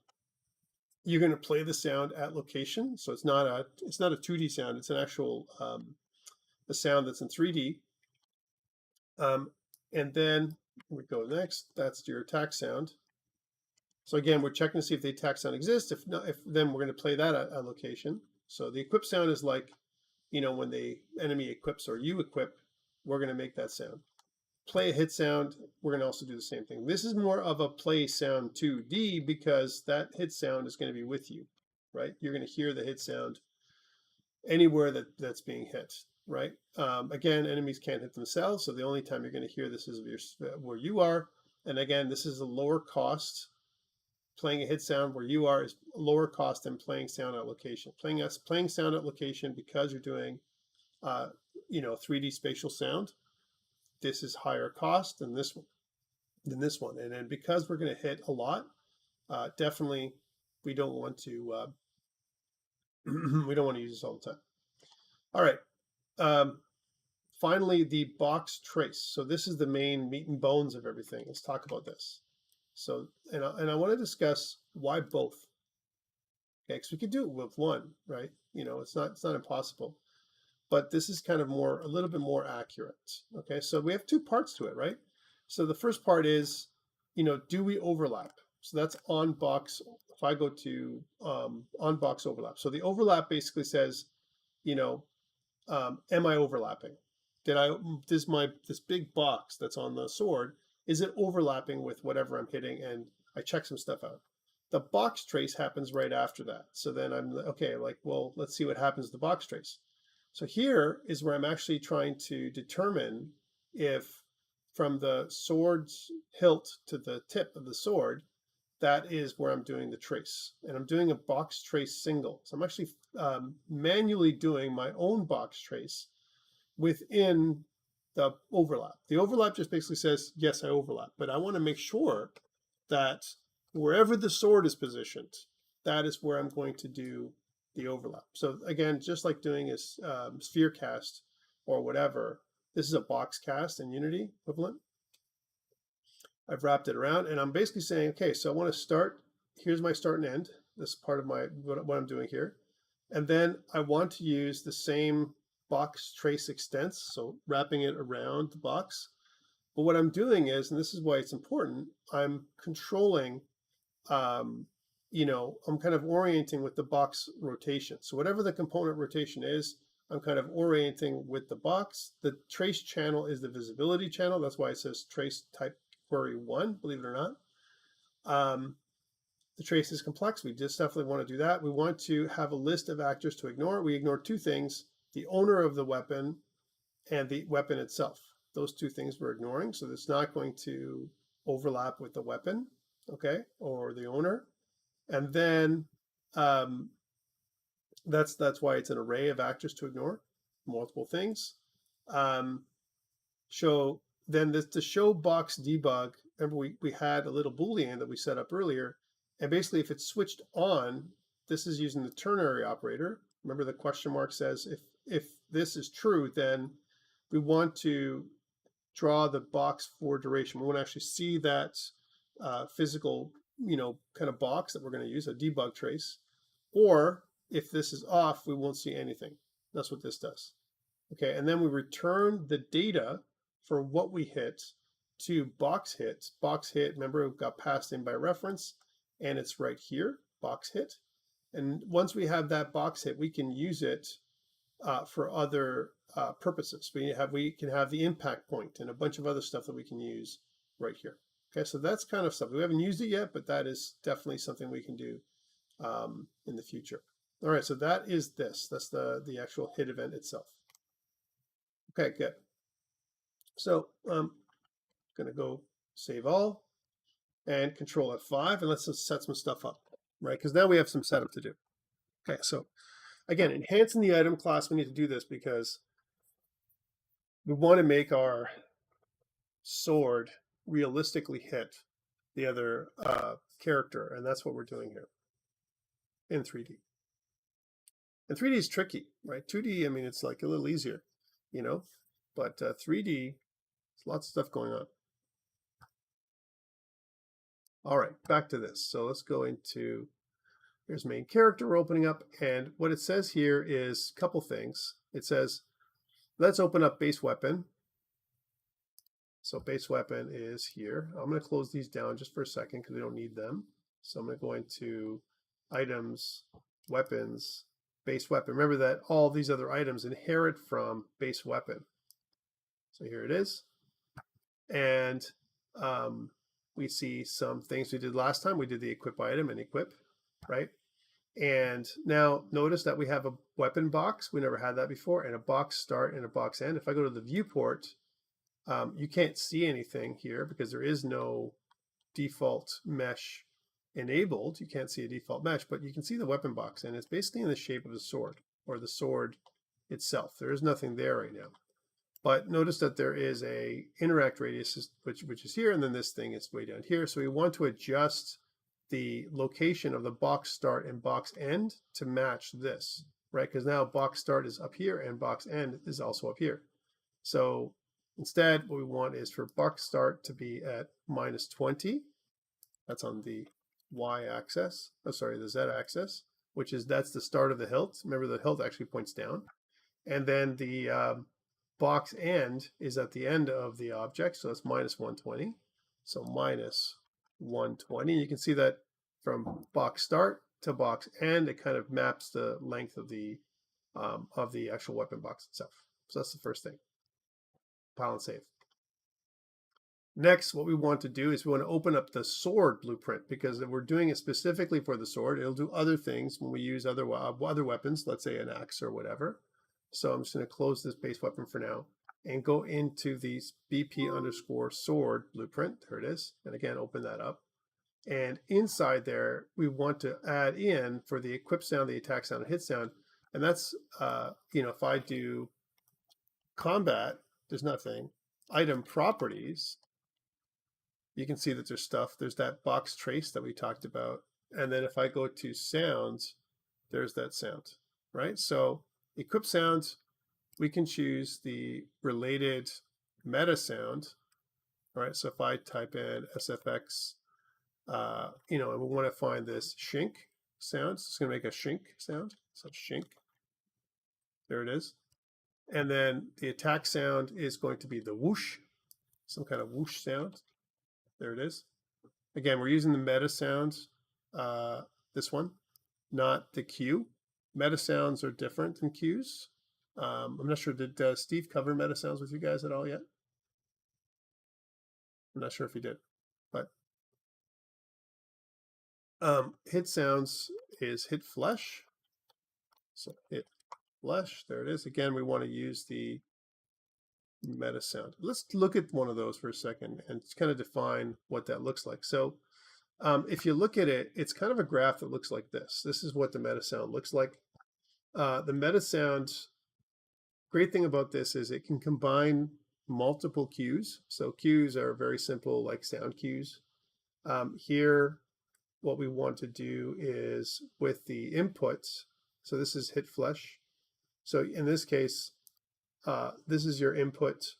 Speaker 1: you're going to play the sound at location. So it's not a 2D sound. It's an actual a sound that's in 3D. And then we go next. That's your attack sound. So again, we're checking to see if the attack sound exists. If not, then we're going to play that at location. So the equip sound is like, when the enemy equips or you equip, we're going to make that sound. Play a hit sound, we're going to also do the same thing. This is more of a play sound 2D because that hit sound is going to be with you, right? You're going to hear the hit sound anywhere that's being hit, right? Again, enemies can't hit themselves, so the only time you're going to hear this is where you are. And again, this is a lower cost. Playing a hit sound where you are is lower cost than playing sound at location. Playing sound at location because you're doing 3D spatial sound. This is higher cost than this one. And then because we're going to hit a lot, definitely we don't want to use this all the time. All right. Finally, the box trace. So this is the main meat and bones of everything. Let's talk about this. So and I want to discuss why both. Okay, because we could do it with one, right? It's not impossible. But this is kind of a little bit more accurate. Okay, so we have two parts to it, right? So the first part is, do we overlap? So that's on box. If I go to on box overlap, so the overlap basically says, am I overlapping? This big box that's on the sword, is it overlapping with whatever I'm hitting? And I check some stuff out. The box trace happens right after that. So then I'm okay, well, let's see what happens to the box trace. So here is where I'm actually trying to determine if from the sword's hilt to the tip of the sword, that is where I'm doing the trace. And I'm doing a box trace single. So I'm actually manually doing my own box trace within the overlap. The overlap just basically says, yes, I overlap. But I want to make sure that wherever the sword is positioned, that is where I'm going to do the overlap. So again, just like doing a sphere cast or whatever, this is a box cast in Unity equivalent. I've wrapped it around and I'm basically saying, okay, so I want to start, here's my start and end. This is part of what I'm doing here. And then I want to use the same box trace extents, so wrapping it around the box. But what I'm doing is, and this is why it's important, I'm controlling you know, I'm kind of orienting with the box rotation. So whatever the component rotation is, I'm kind of orienting with the box. The trace channel is the visibility channel. That's why it says trace type query 1, believe it or not. The trace is complex. We just definitely want to do that. We want to have a list of actors to ignore. We ignore two things: the owner of the weapon and the weapon itself. Those two things we're ignoring. So it's not going to overlap with the weapon, okay, or the owner. And then that's why it's an array of actors to ignore, multiple things. Show then this to show box debug. Remember we had a little boolean that we set up earlier, and basically if it's switched on, this is using the ternary operator. Remember the question mark says if this is true, then we want to draw the box for duration. We want to actually see that physical, you know, kind of box that we're going to use, a debug trace. Or if this is off, we won't see anything. That's what this does. Okay, and then we return the data for what we hit to box hit. Box hit, remember, it got passed in by reference, and it's right here, box hit. And once we have that box hit, we can use it for other purposes. We can have the impact point and a bunch of other stuff that we can use right here. Okay, so that's kind of stuff. We haven't used it yet, but that is definitely something we can do in the future. All right, so that is this. That's the actual hit event itself. Okay, good. So I'm going to go save all and Control F5, and let's just set some stuff up, right? Because now we have some setup to do. Okay, so again, enhancing the item class, we need to do this because we want to make our sword realistically hit the other character, and that's what we're doing here in 3D. And 3D is tricky, right? 2D, I mean, it's like a little easier, you know, but 3D, there's lots of stuff going on. All right, back to this. So let's go into, here's main character we're opening up, and what it says here is a couple things. It says, let's open up base weapon. So base weapon is here. I'm going to close these down just for a second because we don't need them. So I'm going to go into items, weapons, base weapon. Remember that all these other items inherit from base weapon. So here it is. And we see some things we did last time. We did the equip item and equip, right? And now notice that we have a weapon box. We never had that before, and a box start and a box end. If I go to the viewport, you can't see anything here because there is no default mesh enabled. You can't see a default mesh, but you can see the weapon box, and it's basically in the shape of the sword or the sword itself. There is nothing there right now. But notice that there is a interact radius, which is here, and then this thing is way down here. So we want to adjust the location of the box start and box end to match this, right? Because now box start is up here and box end is also up here. So instead, what we want is for box start to be at -20. That's on the y-axis. Oh, sorry, the z-axis, which is that's the start of the hilt. Remember, the hilt actually points down. And then the box end is at the end of the object, so it's -120. So -120. You can see that from box start to box end, it kind of maps the length of the actual weapon box itself. So that's the first thing. Compile and save. Next, what we want to do is we want to open up the sword blueprint, because if we're doing it specifically for the sword, it'll do other things when we use other weapons, let's say an axe or whatever. So I'm just going to close this base weapon for now and go into the BP_sword blueprint. There it is. And again, open that up. And inside there, we want to add in for the equip sound, the attack sound, and hit sound. And that's, you know, if I do combat, there's nothing. Item properties, you can see that there's stuff. There's that box trace that we talked about. And then if I go to sounds, there's that sound, right? So equip sounds, we can choose the related meta sound. All right, so if I type in SFX, you know, and we want to find this shink sound, so it's going to make a shink sound. So shink, there it is. And then the attack sound is going to be the whoosh, some kind of whoosh sound. There it is. Again, we're using the meta sounds this one, not the cue. Meta sounds are different than cues. I'm not sure, did Steve cover meta sounds with you guys at all yet? I'm not sure if he did, but hit sounds is hit flesh. So hit flesh, there it is. Again, we want to use the meta sound. Let's look at one of those for a second and kind of define what that looks like. So if you look at it, it's kind of a graph that looks like this. This is what the meta sound looks like. The meta sound, great thing about this is it can combine multiple cues. So cues are very simple, like sound cues. Here, what we want to do is with the inputs, so this is hit flesh. So in this case, this is your input,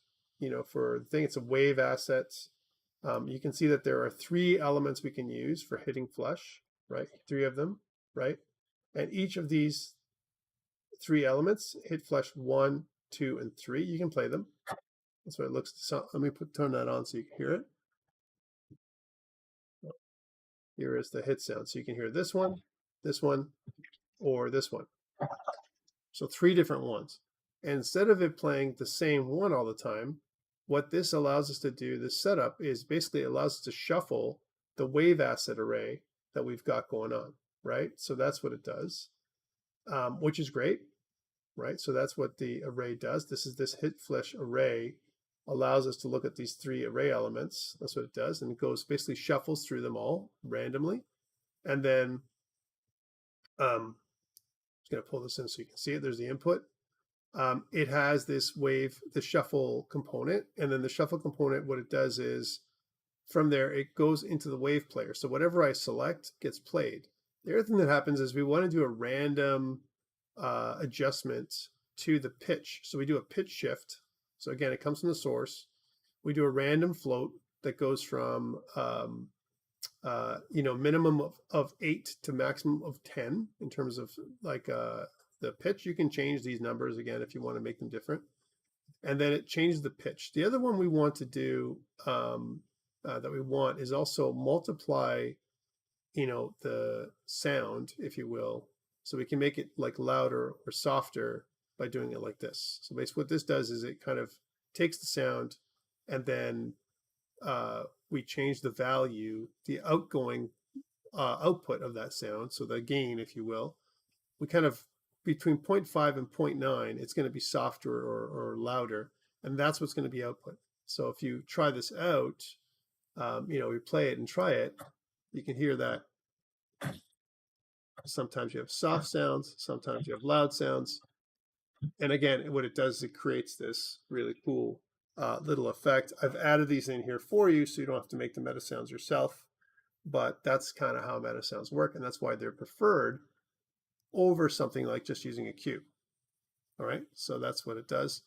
Speaker 1: for the thing. It's a wave assets. You can see that there are 3 elements we can use for hitting flesh, right? 3 of them, right? And each of these 3 elements, hit flesh 1, 2, and 3. You can play them. That's what it looks. So let me turn that on so you can hear it. Here is the hit sound. So you can hear this one, or this one. So 3 different ones. And instead of it playing the same one all the time, what this allows us to do, this setup, is basically allows us to shuffle the wave asset array that we've got going on, right? So that's what it does, which is great, right? So that's what the array does. This hit flesh array allows us to look at these 3 array elements. That's what it does. And it goes, basically shuffles through them all randomly. And then I'm just going to pull this in so you can see it. There's the input. It has this wave, the shuffle component. And then the shuffle component, what it does is from there, it goes into the wave player. So whatever I select gets played. The other thing that happens is we want to do a random adjustment to the pitch. So we do a pitch shift. So again, it comes from the source. We do a random float that goes from minimum of 8 to maximum of 10 in terms of like the pitch. You can change these numbers again if you want to make them different. And then it changes the pitch. The other one we want to do that we want is also multiply, the sound, if you will. So we can make it like louder or softer by doing it like this. So basically what this does is it kind of takes the sound and then we change the value, the outgoing output of that sound, so the gain, if you will. We kind of, between 0.5 and 0.9, it's going to be softer or louder, and that's what's going to be output. So if you try this out, we play it and try it, you can hear that sometimes you have soft sounds, sometimes you have loud sounds. And again, what it does is it creates this really cool little effect. I've added these in here for you so you don't have to make the meta sounds yourself, but that's kind of how meta sounds work, and that's why they're preferred over something like just using a cue. All right, so that's what it does.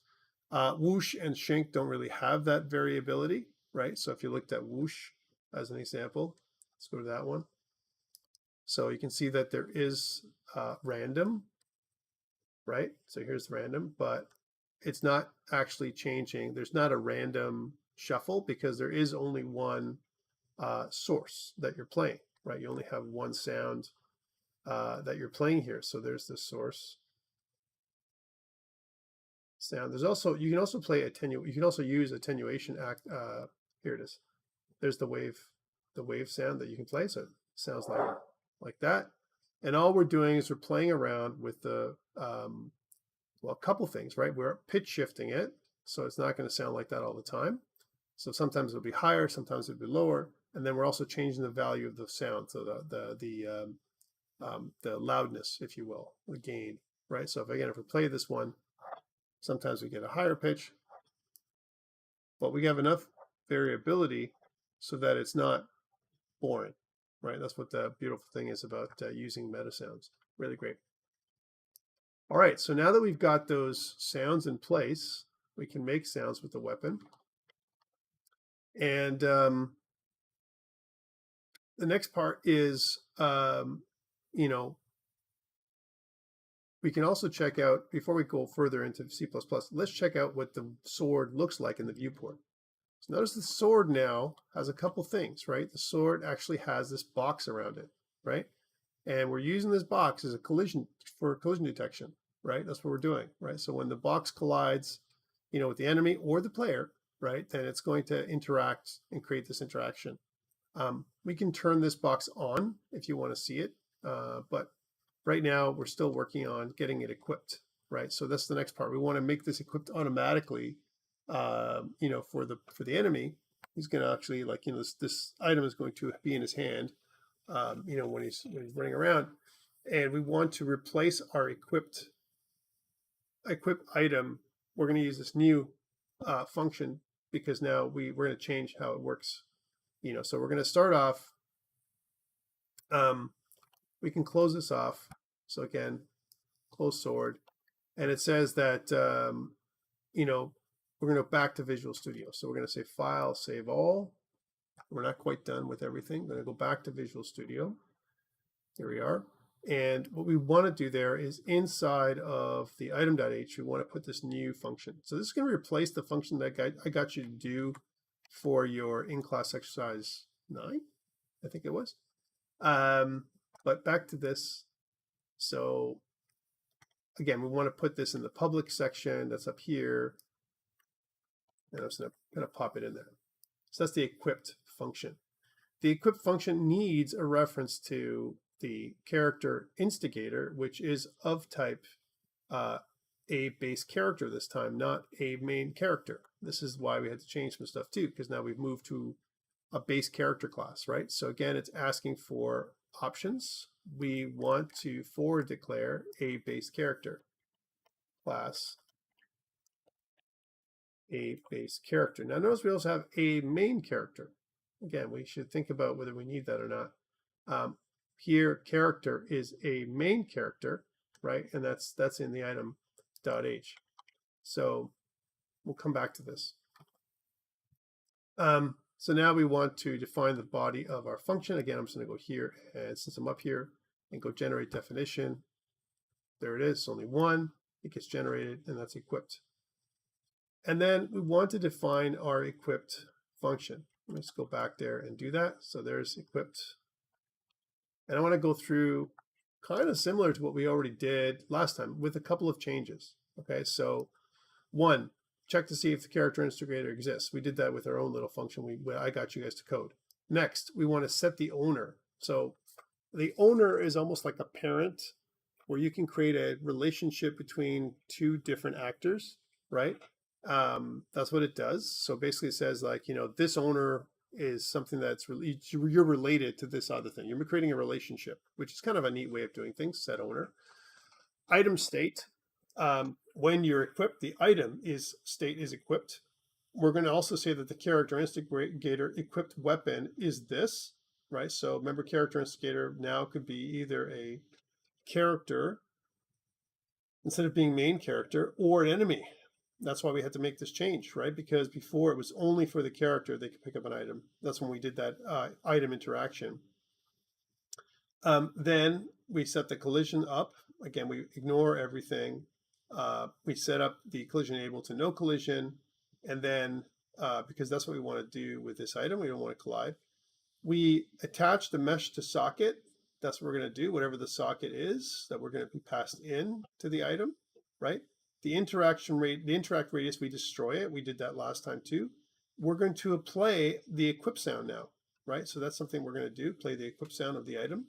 Speaker 1: Whoosh and shrink don't really have that variability, right? So if you looked at whoosh as an example, let's go to that one. So you can see that there is random, right? So here's random, but it's not actually changing. There's not a random shuffle because there is only one source that you're playing, right? You only have one sound that you're playing here. So there's the source sound. There's also, you can also play you can also use attenuation here it is. There's the wave sound that you can play. So it sounds like that. And all we're doing is we're playing around with the, well, a couple things, right? We're pitch shifting it. So it's not going to sound like that all the time. So sometimes it'll be higher, sometimes it'll be lower. And then we're also changing the value of the sound. So the loudness, if you will, the gain, right? So if we play this one, sometimes we get a higher pitch, but we have enough variability so that it's not boring, right? That's what the beautiful thing is about using meta sounds. Really great. All right, so now that we've got those sounds in place, we can make sounds with the weapon. And the next part is, we can also check out, before we go further into C++, let's check out what the sword looks like in the viewport. So notice the sword now has a couple things, right? The sword actually has this box around it, right? And we're using this box as a collision for collision detection, right? That's what we're doing, right? So when the box collides, with the enemy or the player, right, then it's going to interact and create this interaction. We can turn this box on if you want to see it, but right now we're still working on getting it equipped, right? So that's the next part. We want to make this equipped automatically, for the enemy. He's going to actually, like, this item is going to be in his hand, when he's running around, and we want to replace our equipped item. We're going to use this new function because now we're going to change how it works. So we're going to start off. We can close this off. So again, close sword, and it says that we're going to go back to Visual Studio. So we're going to say File, Save All. We're not quite done with everything. We're going to go back to Visual Studio. Here we are. And what we want to do there is inside of the item.h, we want to put this new function. So this is going to replace the function that I got you to do for your in-class exercise 9, I think it was. But back to this. So again, we want to put this in the public section that's up here. And I'm just going to kind of pop it in there. So that's the equipped function. The equipped function needs a reference to the character instigator, which is of type a base character this time, not a main character. This is why we had to change some stuff too, because now we've moved to a base character class, right? So again, it's asking for options. We want to forward declare a base character class, a base character. Now notice we also have a main character. Again, we should think about whether we need that or not. Here, character is a main character, right? And that's in the item.h. So we'll come back to this. So now we want to define the body of our function. Again, I'm just going to go here, and since I'm up here, and go generate definition. There it is, only one. It gets generated, and that's equipped. And then we want to define our equipped function. Let's go back there and do that. So there's equipped. And I want to go through kind of similar to what we already did last time with a couple of changes. Okay, so 1, check to see if the character instigator exists. We did that with our own little function I got you guys to code. Next, we want to set the owner. So the owner is almost like a parent where you can create a relationship between two different actors, right? That's what it does. So basically it says, like, this owner is something that's really, you're related to this other thing. You're creating a relationship, which is kind of a neat way of doing things, set owner. Item state, when you're equipped, the item state is equipped. We're going to also say that the character instigator equipped weapon is this, right? So remember, character instigator now could be either a character instead of being main character, or an enemy. That's why we had to make this change, right? Because before it was only for the character they could pick up an item. That's when we did that item interaction. Then we set the collision up. Again, we ignore everything. We set up the collision enable to no collision. And then, because that's what we want to do with this item, we don't want to collide. We attach the mesh to socket. That's what we're going to do, whatever the socket is that we're going to be passed in to the item, right? The interact radius, we destroy it. We did that last time too. We're going to play the equip sound now, right? So that's something we're going to do, play the equip sound of the item.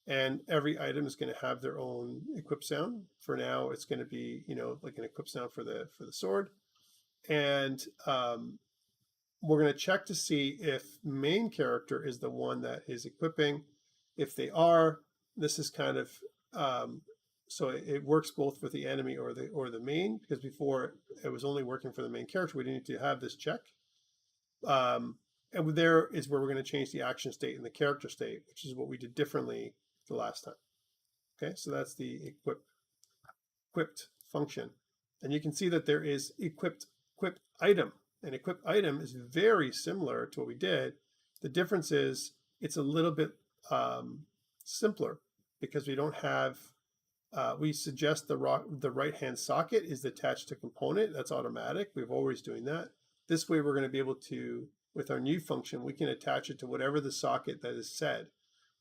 Speaker 1: And every item is going to have their own equip sound. For now, it's going to be, like an equip sound for the sword. And we're going to check to see if main character is the one that is equipping. If they are, this is kind of, so it works both with the enemy or the main, because before it was only working for the main character. We didn't need to have this check. And there is where we're going to change the action state and the character state, which is what we did differently the last time. Okay, so that's the equipped function. And you can see that there is equipped item. An equipped item is very similar to what we did. The difference is it's a little bit simpler because we don't have, we suggest the right-hand socket is attached to component. That's automatic. We're always doing that. This way we're going to be able to, with our new function, we can attach it to whatever the socket that is said.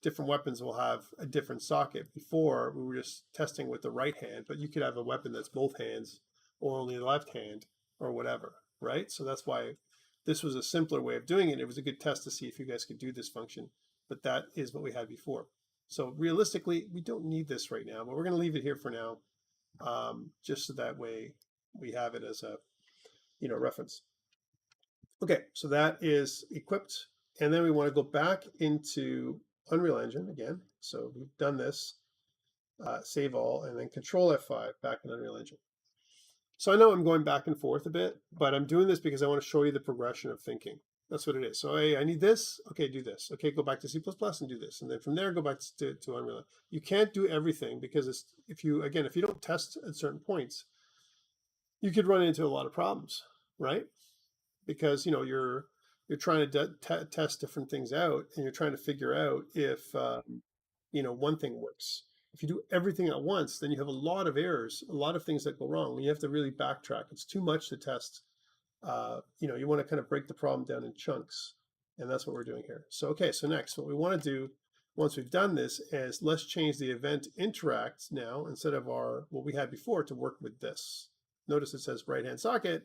Speaker 1: different weapons will have a different socket. Before, we were just testing with the right hand, but you could have a weapon that's both hands or only the left hand or whatever, right? So that's why this was a simpler way of doing it. It was a good test to see if you guys could do this function, but that is what we had before. So realistically, we don't need this right now, but we're going to leave it here for now, just so that way we have it as a reference. Okay, so that is equipped, and then we want to go back into Unreal Engine again. So we've done this, save all, and then Control F5 back in Unreal Engine. So I know I'm going back and forth a bit, but I'm doing this because I want to show you the progression of thinking. That's what it is. So hey, I need this. Okay, do this. Okay, go back to C++ and do this. And then from there, go back to Unreal. You can't do everything because if you don't test at certain points, you could run into a lot of problems, right? Because you're trying to test different things out, and you're trying to figure out if one thing works. If you do everything at once, then you have a lot of errors, a lot of things that go wrong, and you have to really backtrack. It's too much to test. You want to kind of break the problem down in chunks, and that's what we're doing here. So okay, so next, what we want to do once we've done this is let's change the event interact now, instead of what we had before, to work with this. Notice it says right hand socket,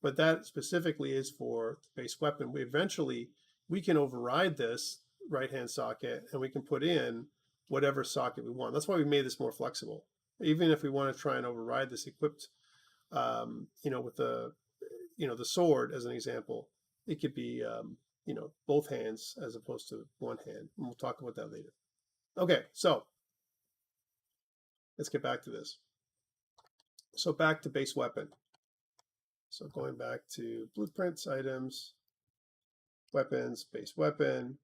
Speaker 1: but that specifically is for the base weapon. We can override this right hand socket, and we can put in whatever socket we want. That's why we made this more flexible. Even if we want to try and override this equipped, with the sword as an example, it could be, both hands as opposed to one hand. And we'll talk about that later. Okay, so let's get back to this. So back to base weapon. So going back to blueprints, items, weapons, base weapon,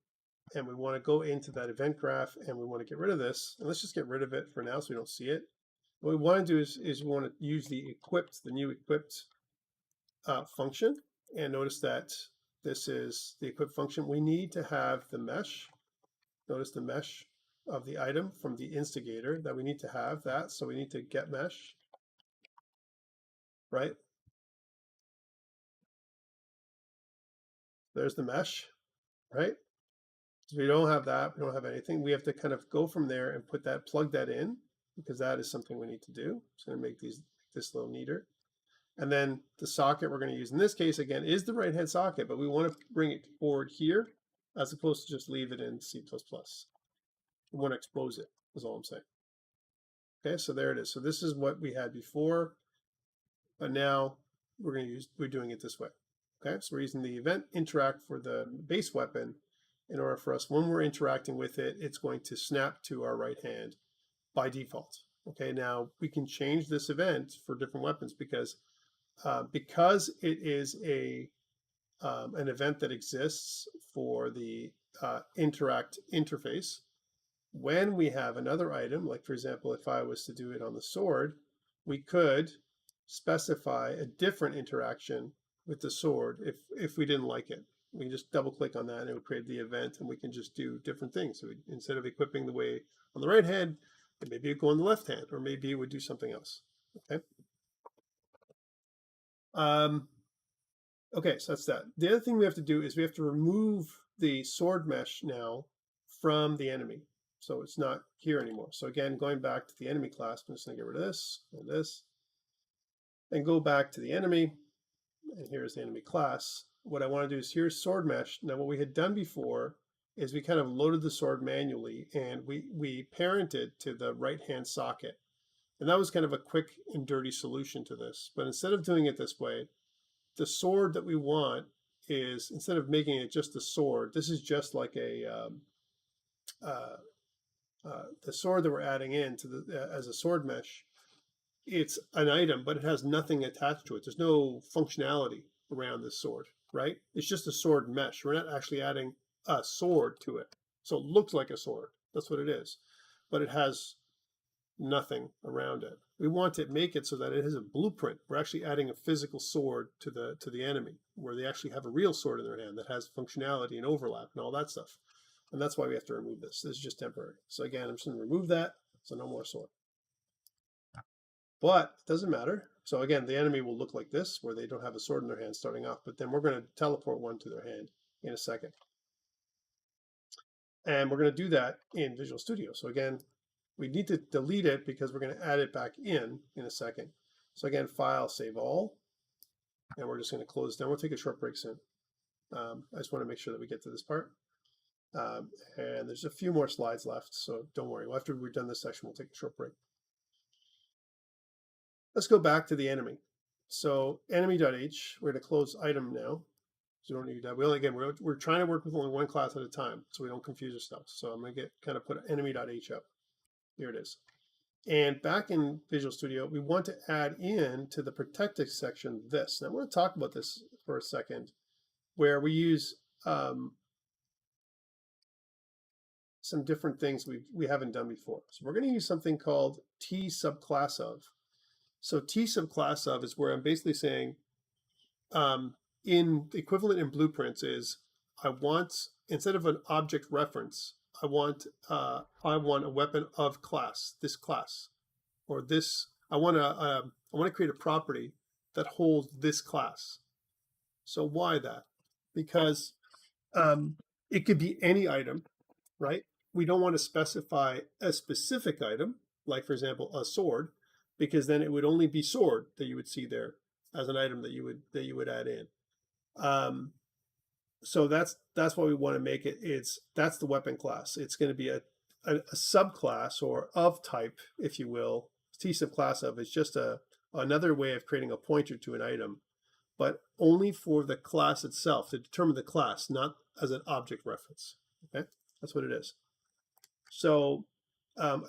Speaker 1: and we want to go into that event graph, and we want to get rid of this. And let's just get rid of it for now so we don't see it. What we want to do is we want to use the new equipped function. And notice that this is the equipped function. We need to have the mesh. Notice the mesh of the item from the instigator, that we need to have that. So we need to get mesh, right? There's the mesh, right? So we don't have that, we don't have anything. We have to kind of go from there and plug that in, because that is something we need to do. It's going to make this a little neater. And then the socket we're going to use in this case, again, is the right hand socket, but we want to bring it forward here as opposed to just leave it in C++. We want to expose it, is all I'm saying. Okay, so there it is. So this is what we had before, but now we're doing it this way. Okay, so we're using the event interact for the base weapon in order for us, when we're interacting with it, it's going to snap to our right hand by default. Okay, now we can change this event for different weapons because it is an event that exists for the interact interface. When we have another item, like for example, if I was to do it on the sword, we could specify a different interaction with the sword if we didn't like it. We just double click on that and it would create the event, and we can just do different things. So instead of equipping the way on the right hand, maybe it would go on the left hand, or maybe it would do something else. Okay. Okay, so that's that. The other thing we have to do is we have to remove the sword mesh now from the enemy. So it's not here anymore. So again, going back to the enemy class, I'm just going to get rid of this and this, and go back to the enemy. And here's the enemy class. What I want to do is here's sword mesh. Now what we had done before is we kind of loaded the sword manually, and we parented to the right hand socket. And that was kind of a quick and dirty solution to this. But instead of doing it this way, the sword that we want is, instead of making it just a sword, this is just like the sword that we're adding in to as a sword mesh. It's an item, but it has nothing attached to it. There's no functionality around this sword, right? It's just a sword mesh. We're not actually adding a sword to it. So it looks like a sword. That's what it is. But it has nothing around it. We want to make it so that it has a blueprint. We're actually adding a physical sword to the enemy, where they actually have a real sword in their hand that has functionality and overlap and all that stuff. And that's why we have to remove this. This is just temporary. So again, I'm just going to remove that. So no more sword. But it doesn't matter. So again, the enemy will look like this, where they don't have a sword in their hand starting off, but then we're going to teleport one to their hand in a second. And we're going to do that in Visual Studio. So again, we need to delete it because we're going to add it back in a second. So again, File, Save All, and we're just going to close down. We'll take a short break soon. I just want to make sure that we get to this part. And there's a few more slides left, so don't worry. After we're done this section, we'll take a short break. Let's go back to the enemy. So enemy.h, we're going to close item now. So we don't need that. We're trying to work with only one class at a time, so we don't confuse ourselves. So I'm going to put enemy.h up. Here it is. And back in Visual Studio, we want to add in to the protected section this. Now I want to talk about this for a second, where we use some different things we haven't done before. So we're going to use something called T subclass of. So T subclass of is where I'm basically saying, in the equivalent in blueprints is, I want, instead of an object reference, I want a weapon of class, this class, or this. I want to create a property that holds this class. So why that? Because it could be any item, right? We don't want to specify a specific item, like for example a sword, because then it would only be sword that you would see there as an item that you would add in. So that's what we want to make it. That's the weapon class. It's going to be a subclass or of type, if you will. T subclass of is just another way of creating a pointer to an item, but only for the class itself, to determine the class, not as an object reference. Okay, that's what it is. So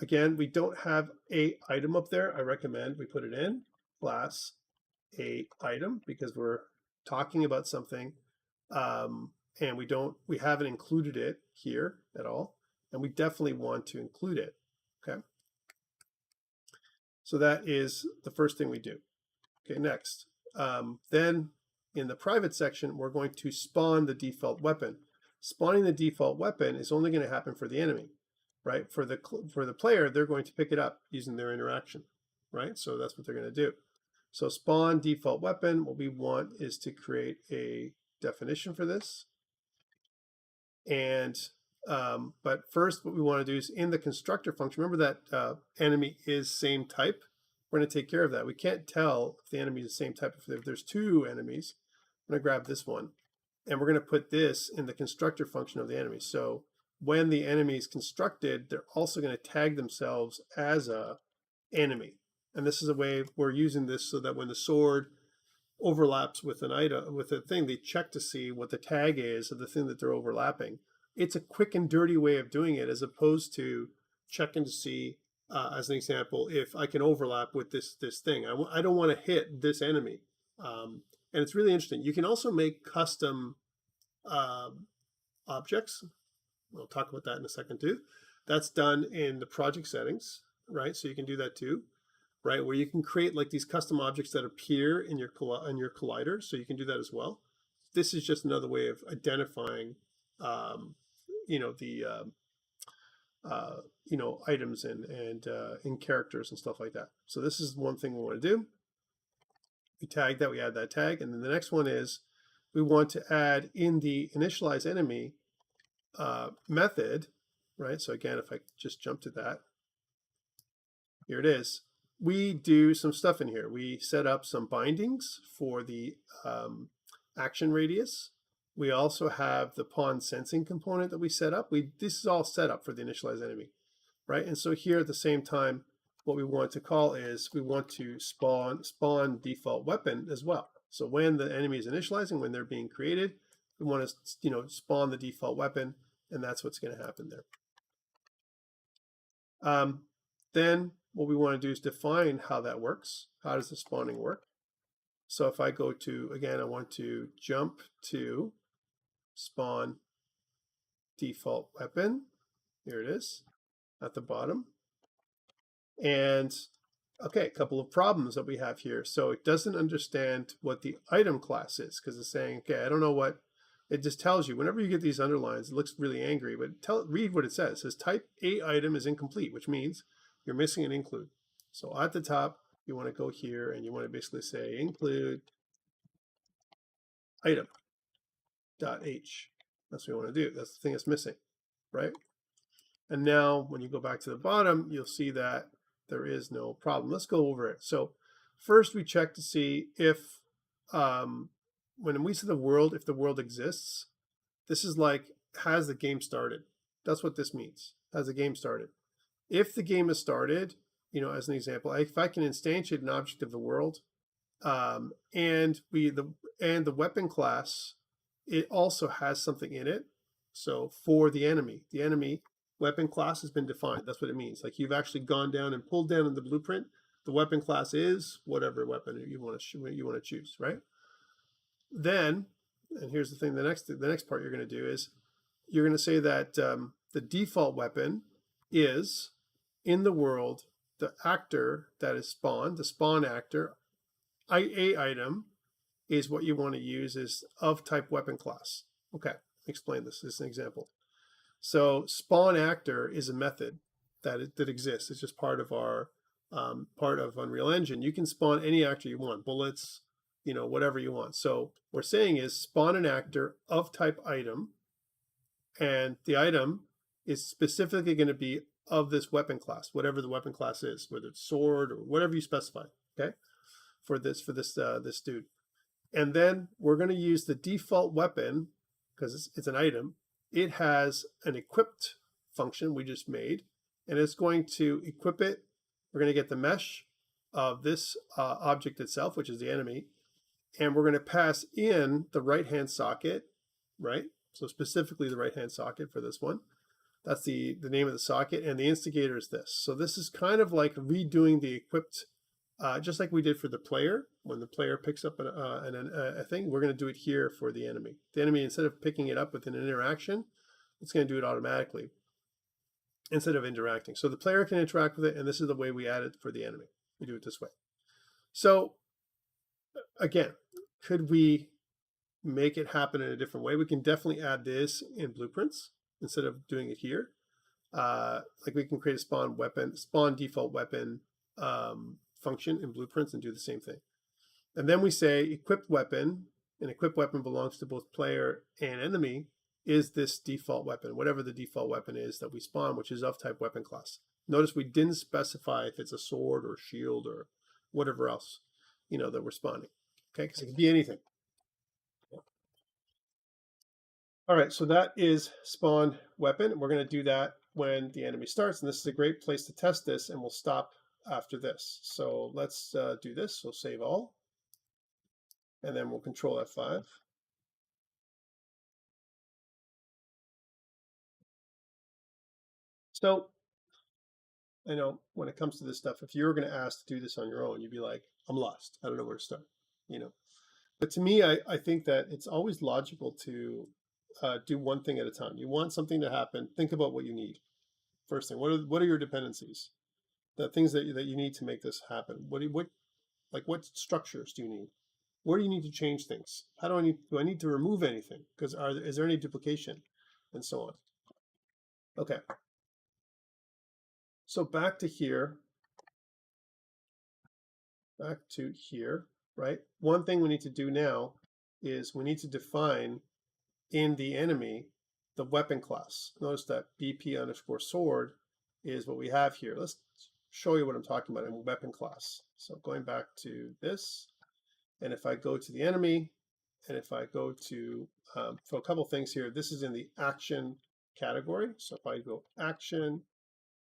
Speaker 1: again, we don't have a item up there. I recommend we put it in class a item because we're talking about something, and we haven't included it here at all, and we definitely want to include it. Okay, so that is the first thing we do. Okay, next, then in the private section, we're going to spawn the default weapon. Spawning the default weapon is only going to happen for the enemy, right? For the player, they're going to pick it up using their interaction, right? So that's what they're going to do. So spawn default weapon, what we want is to create a definition for this. And but first, what we want to do is in the constructor function, remember that enemy is same type. We're going to take care of that. We can't tell if the enemy is the same type. If there's two enemies, I'm going to grab this one, and we're going to put this in the constructor function of the enemy. So when the enemy is constructed, they're also going to tag themselves as a enemy. And this is a way we're using this so that when the sword overlaps with an item, with a thing, they check to see what the tag is of the thing that they're overlapping. It's a quick and dirty way of doing it, as opposed to checking to see, as an example, if I can overlap with this thing. I don't want to hit this enemy. And it's really interesting. You can also make custom objects. We'll talk about that in a second too. That's done in the project settings, right? So you can do that too, right? Where you can create like these custom objects that appear in your collider. So you can do that as well. This is just another way of identifying, items and in characters and stuff like that. So this is one thing we want to do. We tag that, we add that tag, and then the next one is we want to add in the initialize enemy method, right? So again, if I just jump to that, here it is. We do some stuff in here. We set up some bindings for the action radius. We also have the pawn sensing component that we set up. This is all set up for the initialize enemy, right? And so here at the same time, what we want to call is we want to spawn default weapon as well. So when the enemy is initializing, when they're being created, we want to spawn the default weapon, and that's what's going to happen there. Then what we want to do is define how that works. How does the spawning work? So if I go to, again, I want to jump to spawn default weapon. Here it is at the bottom. And okay, a couple of problems that we have here. So it doesn't understand what the item class is because it's saying, okay, I don't know what, it just tells you. Whenever you get these underlines, it looks really angry, but read what it says. It says type A item is incomplete, which means you're missing an include. So at the top, you want to go here and you want to basically say include item.h. That's what you want to do. That's the thing that's missing, right? And now when you go back to the bottom, you'll see that there is no problem. Let's go over it. So first we check to see if, when we see the world, if the world exists, this is like, has the game started? That's what this means. Has the game started? If the game has started, as an example, if I can instantiate an object of the world, and the weapon class, it also has something in it. So for the enemy weapon class has been defined. That's what it means. Like you've actually gone down and pulled down in the blueprint. The weapon class is whatever weapon you want to choose, right? Then, and here's the thing: the next part you're going to do is you're going to say that the default weapon is in the world the actor that is spawned, the spawn actor. A item is what you want to use is of type weapon class. Okay, explain this. This is an example. So spawn actor is a method that exists. It's just part of our part of Unreal Engine. You can spawn any actor you want, bullets, whatever you want. So what we're saying is spawn an actor of type item, and the item is specifically going to be of this weapon class, whatever the weapon class is, whether it's sword or whatever you specify. Okay, for this dude. And then we're going to use the default weapon because it's an item. It has an equipped function we just made, and it's going to equip it. We're going to get the mesh of this object itself, which is the enemy, and we're going to pass in the right-hand socket, right? So specifically the right-hand socket for this one. That's the name of the socket, and the instigator is this. So this is kind of like redoing the equipped, just like we did for the player. When the player picks up a thing, we're going to do it here for the enemy. The enemy, instead of picking it up within an interaction, it's going to do it automatically instead of interacting. So the player can interact with it, and this is the way we add it for the enemy. We do it this way. So again, could we make it happen in a different way? We can definitely add this in blueprints instead of doing it here. Like we can create a spawn default weapon function in blueprints and do the same thing. And then we say equipped weapon, and equipped weapon belongs to both player and enemy, is this default weapon, whatever the default weapon is that we spawn, which is of type weapon class. Notice we didn't specify if it's a sword or shield or whatever else, that we're spawning. Okay, because it can be anything. All right, so that is spawn weapon. We're going to do that when the enemy starts, and this is a great place to test this, and we'll stop after this. So let's do this. So save all, and then we'll control F5. So I know when it comes to this stuff, if you were going to ask to do this on your own, you'd be like, I'm lost. I don't know where to start, But to me, I think that it's always logical to do one thing at a time. You want something to happen, think about what you need. First thing, what are your dependencies? The things that you need to make this happen. What structures do you need? Where do you need to change things? How do I need to remove anything? Because is there any duplication, and so on. Okay. So back to here, right? One thing we need to do now is we need to define in the enemy the weapon class. Notice that BP_sword is what we have here. Let's show you what I'm talking about in weapon class. So going back to this, and if I go to the enemy, and if I go to, for a couple things here, this is in the action category. So if I go action,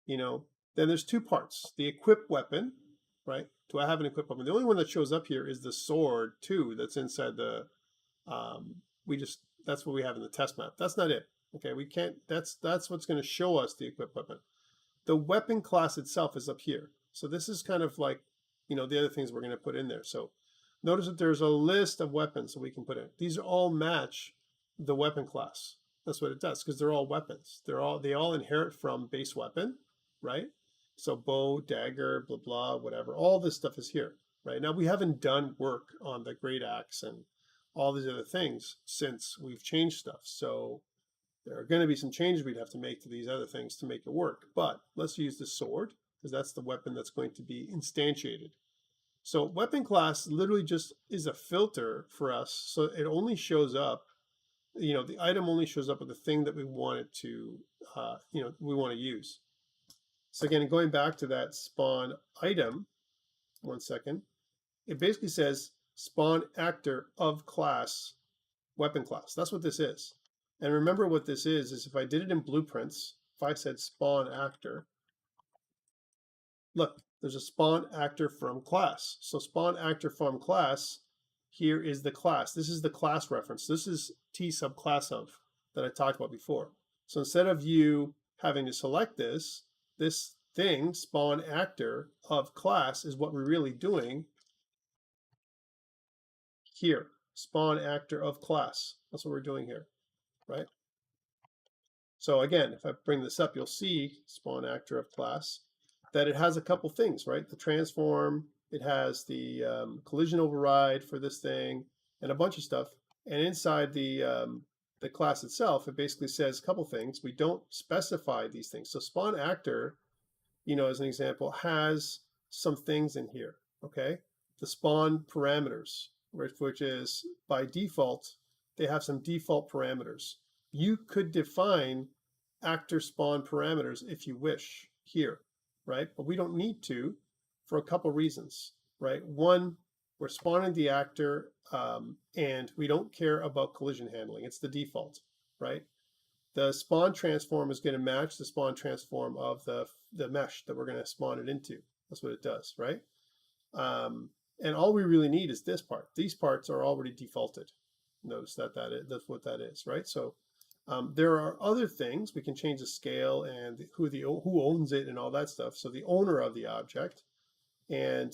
Speaker 1: then there's two parts. The equipped weapon, right? Do I have an equipped weapon? The only one that shows up here is the sword too, that's inside the, that's what we have in the test map. That's not it. Okay, we can't, that's what's going to show us the equipped weapon. The weapon class itself is up here. So this is kind of like, the other things we're going to put in there. So notice that there's a list of weapons that we can put in. These all match the weapon class. That's what it does, because they're all weapons. They all inherit from base weapon, right? So bow, dagger, blah, blah, whatever. All this stuff is here, right? Now, we haven't done work on the great axe and all these other things since we've changed stuff. So there are going to be some changes we'd have to make to these other things to make it work. But let's use the sword, because that's the weapon that's going to be instantiated. So weapon class literally just is a filter for us. So it only shows up, the item only shows up with the thing that we want it to we want to use. So again, going back to that spawn item, 1 second, it basically says spawn actor of class, weapon class. That's what this is. And remember what this is if I did it in blueprints, if I said spawn actor, look, there's a spawn actor from class. So spawn actor from class, here is the class. This is the class reference. This is T subclass of that I talked about before. So instead of you having to select this thing, spawn actor of class, is what we're really doing here. Spawn actor of class. That's what we're doing here, right? So again, if I bring this up, you'll see spawn actor of class, that it has a couple things, right? The transform, it has the collision override for this thing, and a bunch of stuff. And inside the class itself, it basically says a couple things. We don't specify these things. So spawn actor, as an example, has some things in here, okay? The spawn parameters, which is by default, they have some default parameters. You could define actor spawn parameters if you wish here, right? But we don't need to for a couple reasons, right? One, we're spawning the actor and we don't care about collision handling. It's the default, right? The spawn transform is going to match the spawn transform of the mesh that we're going to spawn it into. That's what it does, right? And all we really need is this part. These parts are already defaulted. Notice that's what that is, right? So there are other things. We can change the scale and who owns it and all that stuff. So the owner of the object, and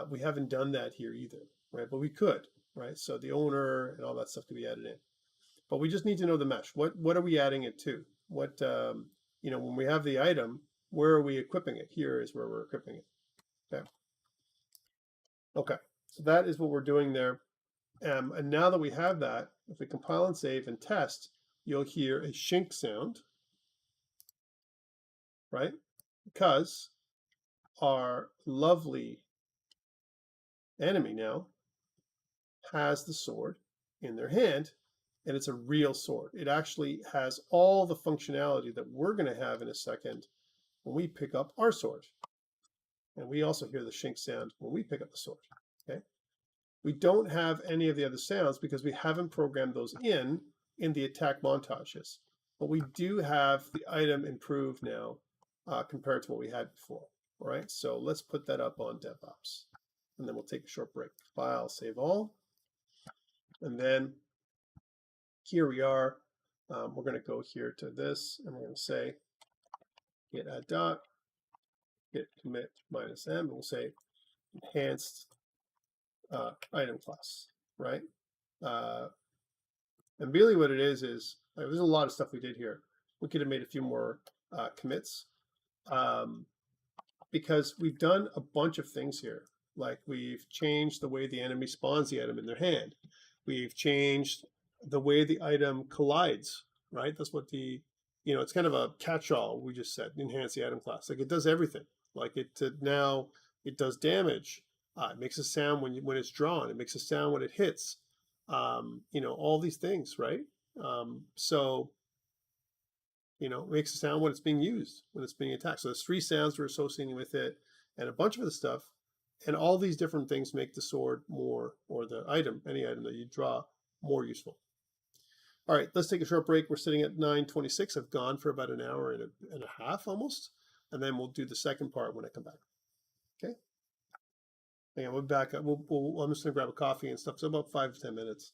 Speaker 1: we haven't done that here either, right? But we could, right? So the owner and all that stuff could be added in. But we just need to know the mesh. What are we adding it to? What when we have the item, where are we equipping it? Here is where we're equipping it. Okay. Okay. So that is what we're doing there. And now that we have that, if we compile and save and test, you'll hear a shink sound, right? Because our lovely enemy now has the sword in their hand, and it's a real sword. It actually has all the functionality that we're going to have in a second when we pick up our sword. And we also hear the shink sound when we pick up the sword, okay? We don't have any of the other sounds because we haven't programmed those in the attack montages. But we do have the item improved now compared to what we had before. All right, so let's put that up on DevOps. And then we'll take a short break. File, save all. And then here we are. We're going to go here to this, and we're going to say git add dot, git commit -m, and we'll say enhanced item class, right? And really what it is there's a lot of stuff we did here. We could have made a few more commits because we've done a bunch of things here. Like we've changed the way the enemy spawns the item in their hand. We've changed the way the item collides, right? That's what it's kind of a catch-all. We just said enhance the item class. Like it does everything. Like now it does damage. It makes a sound when it's drawn. It makes a sound when it hits. All these things, right? It makes a sound when it's being used, when it's being attacked. So there's 3 sounds we're associating with it, and a bunch of other stuff. And all these different things make the sword more, or the item, any item that you draw, more useful. All right, let's take a short break. We're sitting at 9:26. I've gone for about an hour and a half almost. And then we'll do the second part when I come back. Okay? And we'll be back. I'm just going to grab a coffee and stuff. So about 5 to 10 minutes.